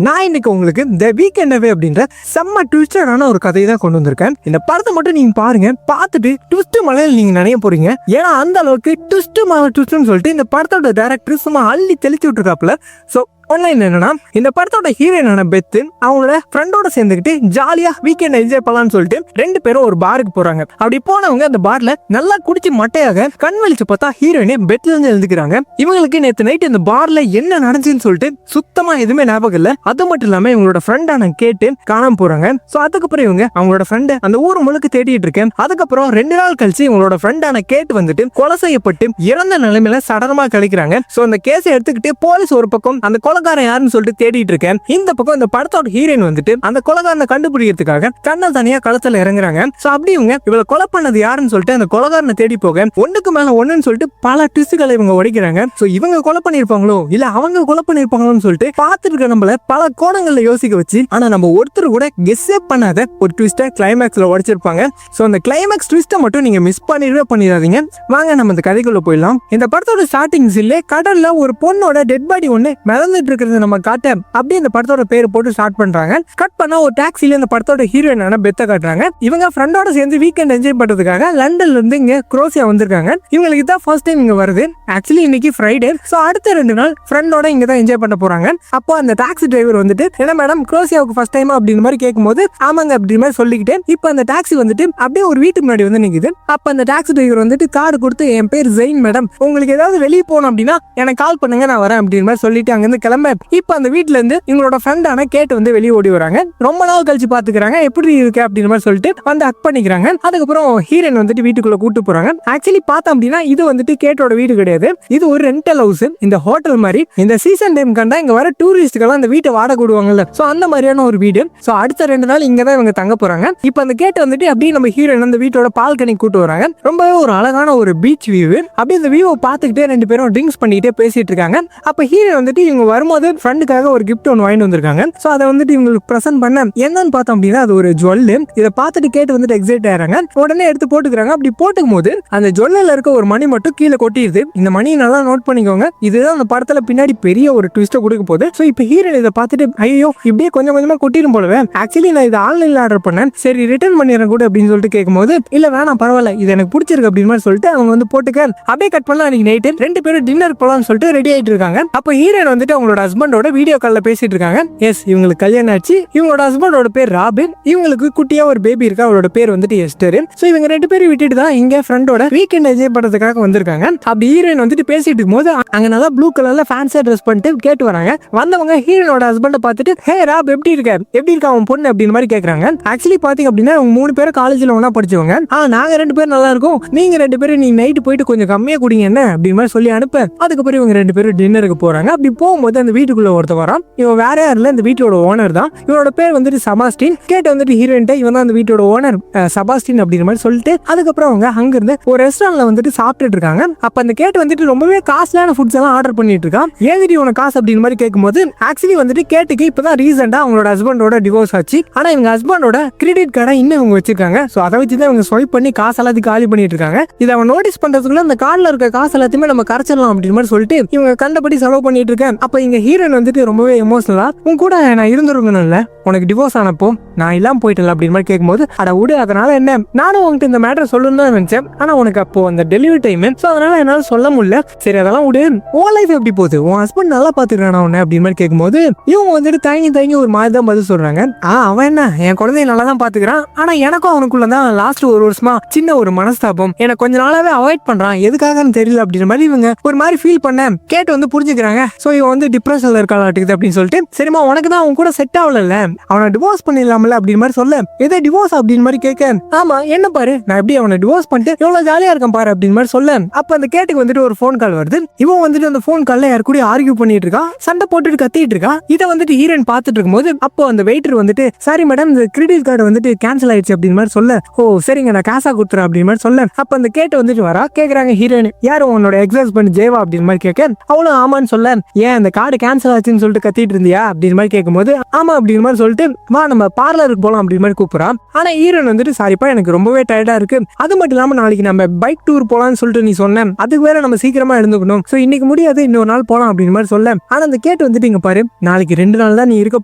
நான் இன்னைக்கு உங்களுக்கு தி வீக்கெண்ட் அவே அப்படின்ற செம்ம ட்விஸ்டடான ஒரு கதையை தான் கொண்டு வந்திருக்கேன். இந்த படத்தை மட்டும் நீங்க பாருங்க, பார்த்துட்டு ட்விஸ்ட் மலையில் நீங்க நினைய போறீங்க. ஏன்னா அந்த அளவுக்கு ட்விஸ்ட் மேல ட்விஸ்ட்னு சொல்லிட்டு இந்த படத்தோட டைரக்டர் சும்மா அள்ளி தெளிச்சு விட்டுருக்காப்புல. ஸோ ஆன்லைன் என்னன்னா, இந்த படத்தோட ஹீரோயினான பெத்து அவங்களோட ஃப்ரெண்டோட சேர்ந்துக்கிட்டு ஜாலியா வீக்கெண்ட் என்ஜாய் பண்ணலாம்னு சொல்லிட்டு ரெண்டு பேரும் ஒரு பாருக்கு போறாங்க. அப்படி போனவங்க அந்த பார்ல நல்லா குடிச்சு மட்டையாக கண் வெளிச்சு பார்த்தா ஹீரோயினே பெட்ல இருந்து எழுந்துக்கிறாங்க. இவங்களுக்கு நேற்று நைட் இந்த பார்ல என்ன நடந்துச்சுன்னு சொல்லிட்டு சுத்தமா எதுவுமே ஞாபகம் இல்ல. அது மட்டும் இல்லாம இவங்களோட ஃப்ரெண்டான கேட்டு காணாம போறாங்க. சோ அதுக்கப்புறம் இவங்க அவங்களோட ஃப்ரெண்டை அந்த ஊர் முழுக்க தேடிட்டு இருக்கேன். அதுக்கப்புறம் 2 நாள் கழிச்சு இவங்களோட ஃப்ரெண்டான கேட்டு வந்துட்டு கொலை செய்யப்பட்டு இறந்த நிலைமையில சடலமா கழிக்கிறாங்க. சோ அந்த கேஸை எடுத்துக்கிட்டு போலீஸ் ஒரு பக்கம் அந்த கொலைகாரன் யாருன்னு சொல்லிட்டு தேடிட்டு இருக்கேன். இந்த பக்கம் இந்த படத்தோட ஹீரோயின் வந்துட்டு அந்த கொலைகாரனை கண்டுபிடிக்கிறதுக்காக கண்ணல் தனியா களத்துல இறங்குறாங்க. சோ அப்படி இவளை கொலை பண்ணது யாருன்னு சொல்லிட்டு அந்த கொலைகாரனை தேடி போக ஒண்ணுக்கு மேல ஒண்ணுன்னு சொல்லிட்டு பல ட்விஸ்ட்களை இவங்க உடைக்கிறாங்க. சோ இவங்க கொலை பண்ணிருப்பாங்களோ இல்ல அவங்க கொலை பண்ணிருப்பாங்களோன்னு சொல்லிட்டு பார்த்துட்டு இருக்க நம்மள பல கோணங்கள்ல யோசிக்க வச்சு, ஆனா நம்ம ஒருத்தர் கூட கெஸ்ஸே பண்ணாத ஒரு ட்விஸ்ட கிளைமேக்ஸ்ல உடைச்சிருப்பாங்க. சோ அந்த கிளைமேக்ஸ் ட்விஸ்ட மட்டும் நீங்க மிஸ் பண்ணிடாதீங்க. வாங்க நம்ம இந்த கதைக்குள்ள போயிடலாம். இந்த படத்தோட ஸ்டார்டிங் சீன்ல கடல்ல ஒரு பொண்ணோட டெட் பாடி ஒண்ணு மிதந்துட்டு இருக்கிறது நம்ம காட்ட அப்படியே இந்த படத்தோட பேர் போட்டு ஸ்டார்ட் பண்றாங்க. கட் பண்ணா ஒரு டாக்ஸில இந்த படத்தோட ஹீரோயினான பெத்த காட்டுறாங்க. இவங்க ஃப்ரெண்டோட சேர்ந்து வீக்கெண்ட் என்ஜாய் பண்றதுக்காக லண்டன்ல இருந்து இங்க குரோசியா வந்திருக்காங்க. இவங்களுக்கு இதான் ஃபர்ஸ்ட் டைம் இங்க வருது. ஆக்சுவலி இன்னைக்கு ஃப்ரைடே. சோ அடுத்த 2 நாள் ஃப்ரெண்டோட இங்க தான் என்ஜாய் பண்ண போறாங்க. அப்போ அந்த டாக்ஸி டிரைவர் வந்துட்டு, என்ன மேடம் குரோசியாவுக்கு ஃபர்ஸ்ட் டைம் அப்படின்ற மாதிரி கேட்கும்போது ஆமாங்க அப்படி மாதிரி சொல்லிக்கிட்டே இப்போ அந்த டாக்ஸி வந்துட்டு அப்படியே ஒரு வீட்டுக்கு முன்னாடி வந்து நிக்குது. அப்ப அந்த டாக்ஸி டிரைவர் வந்துட்டு கார்டு கொடுத்து, என் பேர் ஜெயின் மேடம், உங்களுக்கு ஏதாவது வெளியே போகணும் அப்படின்னா எனக்கு கால் பண்ணுங்க, நான் வரேன் அப்படின்ற மாதிரி சொல்லிட்டு அங்கிருந்து கிளம்ப இப்ப அந்த வீட்டுல இருந்து இவங்களோட ஃப்ரெண்டான கேட்டு வந்து வெளியே ஓடி வராங்க. ரொம்ப நாள் கழிச்சு பாத்துக்கிறாங்க, எப்படி இருக்கு அப்படின்ற மாதிரி சொல்லிட்டு வந்து ஹக் பண்ணிக்கிறாங்க. அதுக்கப்புறம் ஹீரோயின் வந்துட்டு வீட்டுக்குள்ள கூட்டு போறாங்க. ஆக்சுவலி பார்த்தோம் அப்படின்னா இது வந்துட்டு கேட்டோட வீடு கிடையாது, இது ஒரு ரெண்டல் ஹவுஸ். இந்த ஹோட்டல் மாதிரி இந்த சீசன் டைம் கண்டா இங்க வர டூரிஸ்ட்கெல்லாம் அந்த வீட்டை வாடகை விடுவாங்கல்ல, சோ அந்த மாதிரியான ஒரு வீடு. சோ அடுத்த 2 நாள் இங்க தான் இவங்க தங்க போறாங்க. இப்ப அந்த கேட்டு வந்துட்டு அப்படியே நம்ம ஹீரோயின் அந்த வீட்டோட பால்கனி கூட்டு வராங்க. ரொம்பவே ஒரு அழகான ஒரு பீச் வியூ. அப்படியே இந்த வியூவை பார்த்துக்கிட்டே 2 பேரும் ட்ரிங்க்ஸ் பண்ணிக்கிட்டே பேசிட்டு இருக்காங்க. அப்ப ஹீரோயின் வந்துட்டு இவங்க வரும்போது ஃப்ரெண்டுக்காக ஒரு கிஃப்ட் ஒன்று வாங்கிட்டு வந்திருக்காங்க. சோ அதை வந்துட்டு இவங்களுக்கு பிரசன்ட் பண்ண என்னன்னு பார்த்தோம் அப்படின்னா அது ஒரு ஜுவல்லு. இதை பார்த்துட்டு கேட்டு வந்துட்டு எக்ஸைட் ஆயிடுறாங்க. உடனே எடுத்து போட்டுக்கிறாங்க. அப்படி போட்டுக்கும் போது அந்த ஜுவல்ல இருக்க ஒரு மணி மட்டும் கீழே கொட்டிடுது. இந்த மணி நல்லா நோட் பண்ணிக்கோங்க, இதுதான் அந்த படத்துல பின்னாடி பெரிய ஒரு ட்விஸ்ட் கொடுக்க போகுது. சோ இப்போ ஹீரோயின் இதை பார்த்துட்டு, ஐயோ இப்படியே கொஞ்சம் கொஞ்சமா கொட்டிடும் போலவே, ஆக்சுவலி நான் இதை ஆன்லைன்ல ஆர்டர் பண்ணேன், சரி ரிட்டர்ன் பண்ணிடுறேன் கூட அப்படின்னு சொல்லிட்டு கேட்கும்போது, இல்ல வேணாம் பரவாயில்ல இது எனக்கு பிடிச்சிருக்கு அப்படின்னு மாதிரி சொல்லிட்டு அவங்க வந்து போட்டுக்க. அப்படியே கட் பண்ணலாம். அன்னைக்கு நைட்டு 2 பேரும் டின்னர் போலாம்னு சொல்லிட்டு ரெடி ஆயிட்டு இருக்காங்க. அப்போ ஹீரோயின் வந்துட்டு அவங்களோட ஹஸ்பண்டோட வீடியோ கால்ல பேசிட்டு இருக்காங்க. எஸ் இவங்களுக்கு கல்யாணம் ஆச்சு. இவங்களோட ஹஸ்பண்டோட பேர் ராபின். இவங்களுக்கு குட்டியா ஒரு பேபி இருக்கா, அவரோட பேர் வந்துட்டு எஸ்டர். சோ இவங்க 2 பேரும் விட்டுட்டு தான் இங்க ஃப்ரெண்டோட வீக்கெண்ட் என்ஜாய் பண்றதுக்காக வந்திருக்காங்க. அப்படி ஹீரோயின் வந்துட்டு பேசிட்டு இருக்கும்போது அங்க நல்லா ப்ளூ கலர்ல ஃபேன்ஸா ட்ரெஸ் பண்ணிட்டு கேட்டு வராங்க. வந்தவங்க ஹீரோனோட ஹஸ்பண்ட பார்த்துட்டு, ஹே ராப் எப்படி இருக்கா அவன் பொண்ணு அப்படின்னு மாதிரி கேக்குறாங்க. ஆக்சுவலி பாத்தீங்க அப்படின்னா அவங்க 3 பேரும் காலேஜ்ல ஒண்ணா படிச்சவங்க. நாங்க 2 பேரும் நல்லா இருக்கும், நீங்க 2 பேரும் நீ நைட்டு போயிட்டு கொஞ்சம் கம்மியா குடிங்க என்ன அப்படின்னு மாதிரி சொல்லி அனுப்ப. அதுக்கப்புறம் இவங்க 2 பேரும் டின்னருக்கு போறாங்க. அப்படி போகும்போது அந்த வீட்டுக்குள்ள ஒருத்த வரான். இவன் வேற யாரும் இந்த வீட்டோட ஓனர் தான். இவனோட பேர் வந்துட்டு செபாஸ்டின். கேட்டு வந்துட்டு ஹீரோயின் இவன் தான் அந்த வீட்டோட ஓனர் செபாஸ்டின் அப்படிங்கிற மாதிரி சொல்லிட்டு அதுக்கப்புறம் அவங்க அங்க இருந்து ஒரு ரெஸ்டாரண்ட்ல வந்துட்டு சாப்பிட்டுட்டு இருக்காங்க. அப்ப அந்த கேட்டு வந்துட்டு ரொம்பவே காஸ்ட்லியான ஃபுட்ஸ் எல்லாம் ஆர்டர் பண்ணிட்டு இருக்கான். ஏதிரி உனக்கு காசு அப்படிங்கிற மாதிரி கேட்கும்போது, ஆக்சுவலி வந்துட்டு கேட்டுக்கு இப்பதான் ரீசெண்டா அவங்களோட ஹஸ்பண்டோட டிவோர்ஸ் ஆச்சு. ஆனா இவங்க ஹஸ்பண்டோட கிரெடிட் கார்டை இன்னும் இவங்க வச்சிருக்காங்க. சோ அதை வச்சுதான் இவங்க ஸ்வைப் பண்ணி காசு எல்லாத்தையும் காலி பண்ணிட்டு இருக்காங்க. இதை அவன் நோட்டீஸ் பண்றதுக்குள்ள அந்த கார்டுல இருக்க காசு எல்லாத்தையுமே நம்ம கரைச்சிடலாம் அப்படின்னு மாதிரி சொல்லிட்டு இவங்க கண்டபடி செலவு பண்ணிட்டு இருக்காங்க. அப்ப இங்க ஹீரோயின் வந்துட்டு ரொம்பவே எமோஷனலா, உன் கூட நான் இருந்துருங்கன்னு, உனக்கு டிவோர்ஸ் ஆனப்போ நான் இல்லாம போயிட்டல அப்படின்னு மாதிரி கேட்கும்போது, அட விடு அதனால என்ன, நானும் உங்ககிட்ட இந்த மேட்டர் சொல்லணும்னு தான் நினைச்சேன், ஆனா உனக்கு அப்போ அந்த டெலிவரி டைம், சோ அதனால என்னால சொல்ல முடியல, சரி அதெல்லாம் விடு, உன் லைஃப் எப்படி போகுது, உன் ஹஸ்பண்ட் நல்லா பாத்துக்கிறானா உன்ன அப்படின்னு மாதிரி கேட்கும்போது இவங்க வந்துட்டு தயங்கி ஒரு மாதிரி தான் பதில் சொல்றாங்க. அவன் என்ன என் குழந்தைய நல்லா தான் பாத்துக்கிறான், ஆனா எனக்கும் அவனுக்குள்ளதான் லாஸ்ட் 1 வருஷமா சின்ன ஒரு மனஸ்தாபம், எனக்கு கொஞ்ச நாளாவே அவாய்ட் பண்றான், எதுக்காகன்னு தெரியல அப்படின்ற மாதிரி இவங்க ஒரு மாதிரி ஃபீல் பண்ண கேட்டு வந்து புரிஞ்சுக்கிறாங்க. சோ இவன் வந்து டிப்ரெஷன்ல இருக்காளாட்டுக்குது அப்படின்னு சொல்லிட்டு, சரிமா உனக்கு தான் அவன் கூட செட் ஆகல, அவனை டிவோர்ஸ் பண்ணிடலாம்ல அப்படின்னு மாதிரி சொல்ல, எதே டிவோர்ஸ் அப்படின்னு மாதிரி கேட்க, ஆமா என்ன பாரு நான் எப்படி அவனை டிவோர்ஸ் பண்ணிட்டு எவ்வளவு ஜாலியா இருக்கான் பாரு அப்படின்னு மாதிரி சொல்ல, அப்ப அந்த கேட்டுக்கு வந்துட்டு ஒரு போன் கால் வருது. இவன் வந்துட்டு அந்த போன் கால்ல யாரு கூட ஆர்கியூ பண்ணிட்டு இருக்கா, சண்டை போட்டுட்டு கத்திட்டு இருக்கா. இதை வந்துட்டு ஹீரோயின் பார்த்துட்டு இருக்கும்போது அப்போ அந்த வெயிட்டர் வந்துட்டு, சாரி மேடம் இந்த கிரெடிட் கார்டு வந்துட்டு கேன்சல் ஆயிடுச்சு அப்படின்னு மாதிரி சொல்ல, ஓ சரிங்க நான் காசா கொடுத்துறேன் அப்படின்னு மாதிரி சொல்ல, அப்ப அந்த கேட்டு வந்துட்டு வரா. கேக்குறாங்க ஹீரோயின், யாரும் உன்னோட எக்ஸ் ஹஸ்பண்ட் ஜேவா அப்படின்னு மாதிரி கேட்க, அவளும் ஆமான்னு சொல்ல, ஏன் அந்த கார்டு கேன்சல் ஆச்சுன்னு சொல்லிட்டு கத்திட்டு இருந்தியா அப்படின்னு மாதிரி கேட்கும்போது ஆமா அப்படின்னு மாதிரி சொல்லிட்டு வா நம்ம பார்லருக்கு போலாம் அப்படின்னு மாதிரி கூப்பிடுறான். ஆனா ஹீரோயின் வந்துட்டு சாரிப்பா எனக்கு ரொம்பவே டயர்டா இருக்கு, அது மட்டும் இல்லாம நாளைக்கு நம்ம பைக் டூர் போலாம்னு சொல்லிட்டு நீ சொன்னேன், அதுக்கு வேற நம்ம சீக்கிரமா எழுந்துக்கணும், சோ இன்னைக்கு முடியாது இன்னொரு நாள் போலாம் அப்படின்னு மாதிரி சொல்ல. ஆனா அந்த கேட்டு வந்துட்டு இங்க பாரு நாளைக்கு 2 நாள் தான் நீ இருக்க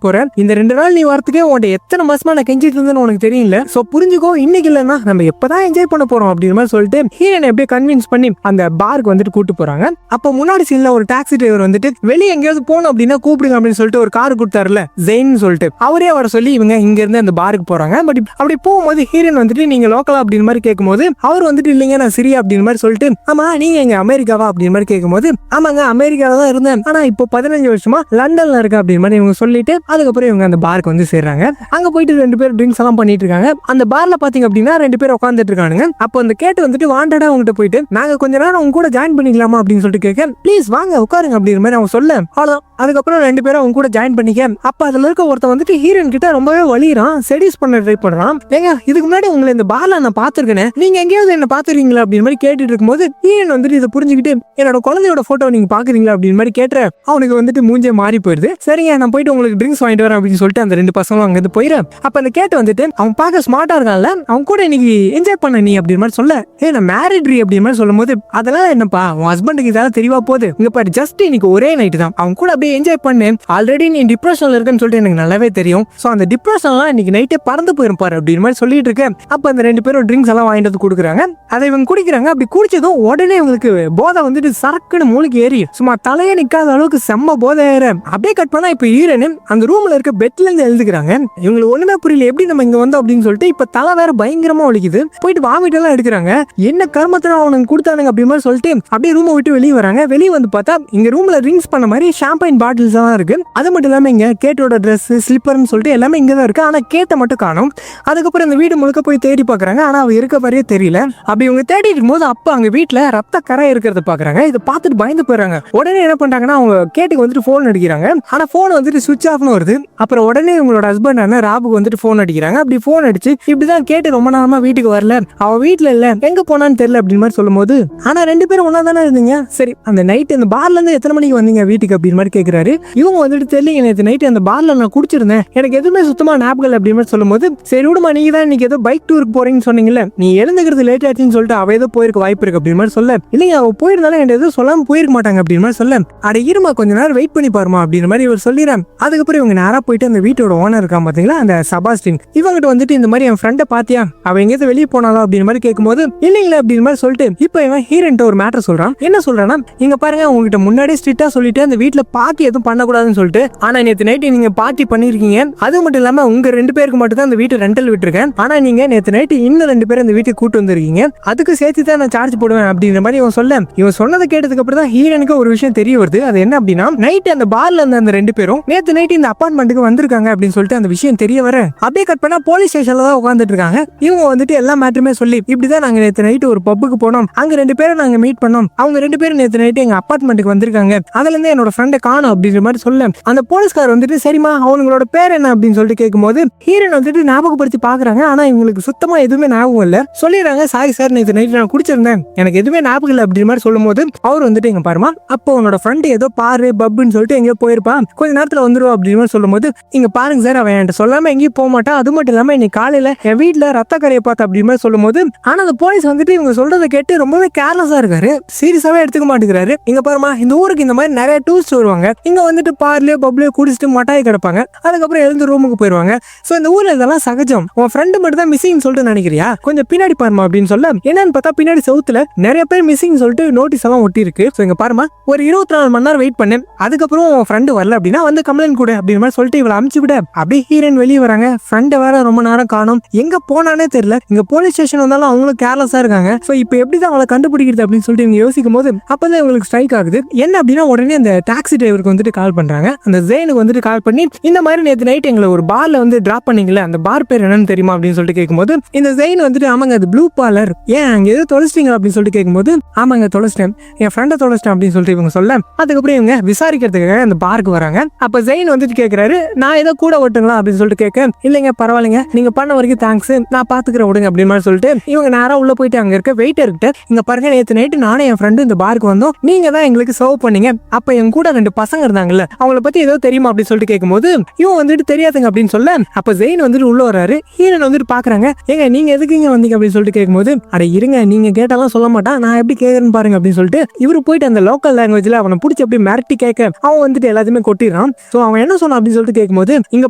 போற, இந்த 2 நாள் நீ வரத்துக்கே உன்ட எத்தனை மாசமா நான் கெஞ்சிட்டு இருந்தேன்னு உனக்கு தெரியல, சோ புரிஞ்சுக்கோ இன்னைக்கு இல்லைன்னா நம்ம எப்பதான் என்ஜாய் பண்ண போறோம் அப்படின்னு மாதிரி சொல்லிட்டு ஹீரோனை எப்படியே கன்வின்ஸ் பண்ணி அந்த பாருக்கு வந்துட்டு கூட்டு போறாங்க. அப்ப முன்னாடி சீன்ல ஒரு டாக்ஸி டிரைவர் வந்துட்டு வெளியே எங்கேயாவது போகணும் அப்படின்னா கூப்பிடுங்க அப்படின்னு சொல்லிட்டு ஒரு கார் கொடுத்தாருல ஜெயின் சொல்லிட்டு அவரே வர சொல்லி இவங்க இங்க இருந்து அந்த பாருக்கு போறாங்க. பட் அப்படி போகும்போது ஹீரோயின் வந்துட்டு நீங்க லோக்கலா அப்படின்னு மாதிரி கேட்கும்போது அவர் வந்துட்டு இல்லைங்க நான் சிரியா அப்படின்னு மாதிரி சொல்லிட்டு ஆமா நீங்க எங்க அமெரிக்காவா அப்படின்னு மாதிரி கேட்கும்போது ஆமாங்க அமெரிக்கால தான் இருந்தேன், ஆனா இப்போ 15 வருஷமா லண்டன்ல இருக்க அப்படின்னு மாதிரி இவங்க சொல்லிட்டு அதுக்கப்புறம் இவங்க அந்த பாருக்கு வந்து சேர்றாங்க. அங்க போயிட்டு 2 பேர் ட்ரிங்க்ஸ் எல்லாம் பண்ணிட்டு இருக்காங்க. அந்த பார்ல பாத்தீங்க அப்படின்னா 2 பேர் உட்காந்துட்டு இருக்கானுங்க. அப்போ அந்த கேட்டு வந்துட்டு வாண்டடா அவங்ககிட்ட போயிட்டு நாங்க கொஞ்ச நேரம் அவங்க கூட ஜாயின் பண்ணிக்கலாமா அப்படின்னு சொல்லிட்டு கேட்க ப்ளீஸ் வாங்க உட்காருங்க அப்படிங்கிற மாதிரி அவங்க சொல்ல அவ்வளவுதான். அதுக்கப்புறம் 2 பேரும் அவங்க கூட ஜாயின் பண்ணிக்க. அப்ப அதுல இருக்க ஒருத்தன் வந்துட்டு ஹீரோயின் கிட்ட ரொம்பவே வலிறான், செடியூஸ் பண்ண ட்ரை பண்றான். ஏங்க இதுக்கு முன்னாடி உங்களை இந்த பார்ல நான் பாத்துருக்கேன், நீங்க எங்கேயாவது என்ன பாத்துறீங்களா அப்படின்னு மாதிரி கேட்டுட்டு இருக்கும்போது ஹீரோயின் வந்துட்டு இதை புரிஞ்சுக்கிட்டு என்னோட குழந்தையோட போட்டோ நீங்க பாக்குறீங்களா அப்படின்னு மாதிரி கேட்டுற அவனுக்கு வந்துட்டு மூஞ்சே மாறி போயிருது. சரிங்க நான் போயிட்டு உங்களுக்கு ட்ரிங்க்ஸ் வாங்கிட்டு வரேன் அப்படின்னு சொல்லிட்டு அந்த 2 பசங்களும் அங்க இருந்து போயிரு. அப்ப அந்த கேட்டு வந்துட்டு அவன் பார்க்க ஸ்மார்ட்டா இருக்கான்ல அவன் கூட இன்னைக்கு என்ஜாய் பண்ண நீ அப்படின்னு மாதிரி சொல்ல நான் மேரிட்ரி அப்படின்னு மாதிரி சொல்லும் போது அதெல்லாம் என்னப்பா உன் ஹஸ்பண்டுக்கு இதெல்லாம் தெரியவா போகுது, இங்க பாரு ஜஸ்ட் இன்னைக்கு ஒரே நைட்டு தான் அவன் கூட அப்படியே என்ஜாய் பண்ணு, ஆல்ரெடி நீ டிப்ரெஷன்ல இருக்குன்னு சொல்லிட்டு எனக்கு நல்லாவே தெரியும், சோ அந்த டிப்ரெஷன்லாம் இன்னைக்கு நைட்டே பறந்து போயிருப்பாரு அப்படின்னு மாதிரி சொல்லிட்டு இருக்கேன். அப்ப அந்த 2 பேரும் ட்ரிங்க்ஸ் எல்லாம் வாங்கிட்டு வந்து கொடுக்குறாங்க. அதை இவங்க குடிக்கிறாங்க. அப்படி குடிச்சதும் உடனே இவங்களுக்கு போதை வந்துட்டு சரக்குன்னு மூளைக்கு ஏறி சும்மா தலையே நிக்காத அளவுக்கு செம்ம போதை ஏற. அப்படியே கட் பண்ணா இப்ப ஹீரோயின் அந்த ரூம்ல இருக்க பெட்ல இருந்து எழுதுக்கிறாங்க. இவங்களுக்கு ஒண்ணுமே புரியல எப்படி நம்ம இங்க வந்தோம் அப்படின்னு சொல்லிட்டு இப்ப தலை வேற பயங்கரமா ஒலிக்குது. போயிட்டு வாமிட் எல்லாம் எடுக்கிறாங்க. என்ன கர்மத்தை அவனுக்கு கொடுத்தானுங்க அப்படி மாதிரி சொல்லிட்டு அப்படியே ரூமை விட்டு வெளியே வராங்க. வெளியே வந்து பார்த்தா இங்க ரூம்ல ட்ரிங்க்ஸ் பண்ண மாதிரி ஷாம்பைன் பாட்டில்ஸ் எல்லாம் இருக்கு. அது மட்டும் இல்லாம இங்க கேட்டோட ட்ரெஸ் ஸ்லிப்பர்னு சொல்லிட்டு எல்லாமே இங்க தான் இருக்கு. ஆனா கேட்ட மட்டும் காணும். அதுக்கப்புறம் இந்த வீடு முழுக்க போய் தேடி பாக்குறாங்க. ஆனா அவ இருக்க மாதிரியே தெரியல. அப்படி இவங்க தேடி இருக்கும்போது அப்ப அங்க வீட்டுல ரத்த கரை இருக்கிறத பாக்குறாங்க. இதை பார்த்துட்டு பயந்து போயிடுறாங்க. உடனே என்ன பண்றாங்கன்னா அவங்க கேட்டுக்கு வந்துட்டு போன் அடிக்கிறாங்க. ஆனா போன் வந்துட்டு சுவிட்ச் ஆஃப்னு வருது. அப்புறம் உடனே இவங்களோட ஹஸ்பண்ட் ராபுக்கு வந்துட்டு போன் அடிக்கிறாங்க. அப்படி போன் அடிச்சு இப்படிதான் கேட்டு ரொம்ப நேரமா வீட்டுக்கு வரல, அவ வீட்டுல இல்ல, எங்க போனான்னு தெரியல அப்படின்னு மாதிரி சொல்லும் போது ஆனா 2 பேரும் ஒன்னா தானே இருந்தீங்க, சரி அந்த நைட் அந்த பார்ல இருந்து எத்தனை மணிக்கு வந்தீங்க வீட்டுக்கு அப்படின்னு மாதிரி கேட்கிறாரு. இவங்க வந்துட்டு தெரியல நேற்று நைட் அந்த பார்ல நான் குடிச்சிருந்தேன், எனக்கு எதுவுமே சுத்தமா ஞாபகம் அப்படின்னு மாதிரி சொல்லும் போது சரி விடுமா நீங்க தான் இன்னைக்கு ஏதோ பைக் டூருக்கு போறீங்கன்னு சொன்னீங்கல்ல, நீ எழுந்துக்கிறது லேட் ஆச்சுன்னு சொல்லிட்டு அவ ஏதோ போயிருக்க வாய்ப்பு இருக்கு அப்படின்னு மாதிரி சொல்ல இல்லைங்க அவ போயிருந்தாலும் என்கிட்ட எதுவும் சொல்லாம போயிருக்க மாட்டாங்க அப்படின்னு மாதிரி சொல்ல அட இருமா கொஞ்ச நேரம் வெயிட் பண்ணி பாருமா அப்படின்னு மாதிரி இவர் சொல்லிடுறான். அதுக்கப்புறம் இவங்க நேரா போயிட்டு அந்த வீட்டோட ஓனர் இருக்கான் பாத்தீங்களா அந்த சபாஸ்டின், இவங்கிட்ட வந்துட்டு இந்த மாதிரி என் ஃப்ரெண்டை பாத்தியா அவ எங்கேயாவது வெளியே போனாலும் அப்படின்னு மாதிரி கேட்கும்போது இல்லைங்களா அப்படின்னு மாதிரி சொல்லிட்டு இப்போ இவன் ஹீரோன்ட்ட ஒரு மேட்டர் சொல்றான். என்ன சொல்றான்னா இங்க பாருங்க உங்ககிட்ட முன்னாடியே ஸ்ட்ரிக்டா சொல்லிட்டு அந்த வீட்டுல பார்ட்டி எதுவும் பண்ணக்கூடாதுன்னு சொல்லிட்டு, ஆனா நேற்று நைட் நீங்க பார்ட்டி பண்ணிருக்கீங்க, அது மட்டும் இல்லாம உங்க 2 பேருக்கு மட்டும் தான் அந்த வீட்டு ரெண்டல் விட்டுருக்கேன், ஆனா நீங்க நேற்று நைட் இன்னும் 2 பேரும் அந்த வீட்டுக்கு கூட்டு வந்திருக்கீங்க, அதுக்கு சேர்த்து தான் நான் சார்ஜ் போடுவேன் அப்படிங்கிற மாதிரி இவன் சொல்ல இவன் சொன்னதை கேட்டதுக்கு அப்புறம் தான் ஹீரோனுக்கு ஒரு விஷயம் தெரிய வருது. அது என்ன அப்படின்னா நைட் அந்த பார்ல இருந்த அந்த 2 பேரும் நேற்று நைட் இந்த அபார்ட்மெண்ட்டுக்கு வந்திருக்காங்க அப்படின்னு சொல்லிட்டு அந்த விஷயம் தெரிய வர அப்படியே கட் பண்ணா போலீஸ் ஸ்டேஷன்ல தான் உட்காந்துட்டு இருக்காங்க. இவங்க வந்துட்டு எல்லா மேட்டருமே சொல்லி இப்படிதான் நாங்க நேற்று நைட் ஒரு பப்புக்கு போனோம், அங்க 2 பேரும் நாங்க மீட் பண்ணோம், அவங்க 2 பேரும் நேற்று நைட் எங்க அபார்ட்மெண்ட்டுக்கு வந்திருக்காங்க, அதுல இருந்து என்னோட ஃப்ரெண்டை காணும் அப்படிங்கிற மாதிரி சொல்ல அந்த போலீஸ்கார் வந்துட்டு சரிமா அவங்களோட பேர் என்ன அப்படின்னு சொல்லிட்டு கேட்கும்போது ஹீரோன் வந்துட்டு ஞாபகப்படுத்தி பாக்குறாங்க. ஆனா இவங்களுக்கு சுத்தமா எதுவுமே ஞாபகம் இல்ல. சொல்லிடுறாங்க சாரி சார் நேற்று நைட் நான் குடிச்சிருந்தேன், எனக்கு எதுவுமே ஞாபகம் இல்லை அப்படிங்கிற மாதிரி சொல்லும் போது அவர் வந்துட்டு எங்க பாருமா அப்போ உன்னோட ஃப்ரெண்ட் ஏதோ பாரு பப்புன்னு சொல்லிட்டு எங்கேயோ போயிருப்பான், கொஞ்ச நேரத்துல வந்துருவா அப்படின்னு மாதிரி சொல்லும் போது இங்க பாருங்க சார் அவன் என்கிட்ட சொல்லாம எங்கேயும் போக மாட்டான், அது மட்டும் இல்லாம இன்னைக்கு காலையில என் வீட்டுல ரத்த கரையை பார்த்து அப்படின்னு மாதிரி சொல்லும் போது ஆனா அந்த போலீஸ் வந்துட்டு இவங்க சொல்றதை கேட்டு ரொம்பவே கேர்லெஸ்ஸா இருக்காரு, சீரியஸாவே எடுத்துக்க மாட்டேங்கிறாரு. இங்க பாருமா இந்த ஊருக்கு இந்த மாதிரி நிறைய டூரிஸ்ட் வருவாங்க, இங்க வந்துட்டு பார்லயோ பப்லயோ குடிச்சிட்டு மட்டாய் கிடப்பாங்க, அதுக்கப்புறம் எழுந்து ரூமுக்கு போயிருவாங்க, சோ இந்த ஊர்ல இதெல்லாம் சகஜம், உன் ஃப்ரெண்டு மட்டும் தான் மிஸ்ஸிங் சொல்லிட்டு நினைக்கிறியா, கொஞ்சம் பின்னாடி பாருமா அப்படின்னு சொல்ல என்னன்னு பார்த்தா பின்னாடி செவுத்துல நிறைய பேர் மிஸ்ஸிங் சொல்லிட்டு நோட்டீஸ் எல்லாம் ஒட்டி இருக்கு. சோ இங்க பாருமா ஒரு 24 மணி நேரம் வெயிட் பண்ணேன், அதுக்கப்புறம் உன் ஃப்ரெண்டு வரல அப்படின்னா வந்து கம்ப்ளைண்ட் கொடு அப்படின்னு மாதிரி சொல்லிட்டு இவளை அமுச்சு விட அப்படியே ஹீரோயின் வெளியே வராங்க. ஃப்ரெண்டை வேற ரொம்ப நேரம் காணும், எங்க போனானே தெரியல, இங்க போலீஸ் ஸ்டேஷன் வந்தாலும் அவங்களும் கேர்லெஸ்ஸா இருக்காங்க, சோ இப்போ எப்படிதான் அவளை கண்டுபிடிக்கிறது அப்படின்னு சொல்லிட்டு இவங்க யோசிக்கும் போது அப்பதான் இவங்களுக்கு ஸ்ட்ரைக் ஆகுது. என்ன அப்படின்னா உடனே அந்த டாக்ஸி டிரைவருக்கு வந்துட்டு கால் பண்றாங்க. அந்த ஜெயினுக்கு வந்துட்டு கால் பண்ணி இந்த மாதிரி நேற்று நைட் எங்களை ஒரு பார்ல வந்து டிராப் பண்ணீங்களே அந்த பார் பேர் என்னன்னு தெரியுமா அப்படின்னு சொல்லிட்டு கேட்கும்போது இந்த ஜெயின் வந்துட்டு ஆமாங்க அது ப்ளூ பார்லர், ஏன் அங்க எதுவும் தொலைச்சிட்டீங்க அப்படின்னு சொல்லிட்டு கேட்கும்போது ஆமாங்க தொலைச்சிட்டேன், என் ஃப்ரெண்டை தொலைச்சிட்டேன் அப்படின்னு சொல்லிட்டு இவங்க சொல்ல அதுக்கப்புறம் இவங்க விசாரிக்கிறதுக்காக அந்த பார்க்கு வராங்க. அப்ப ஜெயின் வந்துட்டு கேட்கிறாரு நான் ஏதோ கூட ஓட்டுங்களா அப்படின்னு சொல்லிட்டு கேட்க இல்லைங்க பரவாயில்லைங்க நீங்க பண்ண வரைக்கும் தேங்க்ஸ் நான் பாத்துக்கிறேன் விடுங்க அப்படின்னு மாதிரி சொல்லிட்டு இவங்க நேரா உள்ள போயிட்டு அங்க இருக்க வெயிட்டர் கிட்ட இங்க பாருங்க நேற்று நைட்டு நானே என் ஃப்ரெண்டு இந்த பார்க்கு வந்தோம், நீங்க தான் எங்களுக்கு சர்வ் பண்ணீங்க, அப்ப என் கூட 2 பசங்க இருந்தாங்கல்ல அவங்கள பத்தி ஏதோ தெரியுமா அப்படின்னு சொல்லிட்டு கேட்கும்போது இவன் வந்துட்டு தெரியாதுங்க அப்படின்னு சொல்ல அப்ப ஜெயின் வந்துட்டு உள்ள வராரு. ஹீரோயின் வந்துட்டு பாக்குறாங்க. ஏங்க நீங்க எதுக்கு இங்க வந்தீங்க அப்படின்னு சொல்லிட்டு கேட்கும்போது அட இருங்க நீங்க கேட்டாலும் சொல்ல மாட்டான் நான் எப்படி கேக்குறேன்னு பாருங்க அப்படின்னு சொல்லிட்டு இவரு போயிட்டு அந்த லோக்கல் லாங்குவேஜ்ல அவனை பிடிச்சி அப்படி மிரட்டி கேட்க அவன் வந்துட்டு எல்லாத்தையுமே கொட்டிடுறான். சோ அவன் என்ன சொன்னான் அப்படின்னு சொல்லிட்டு கேட்கும்போது இங்க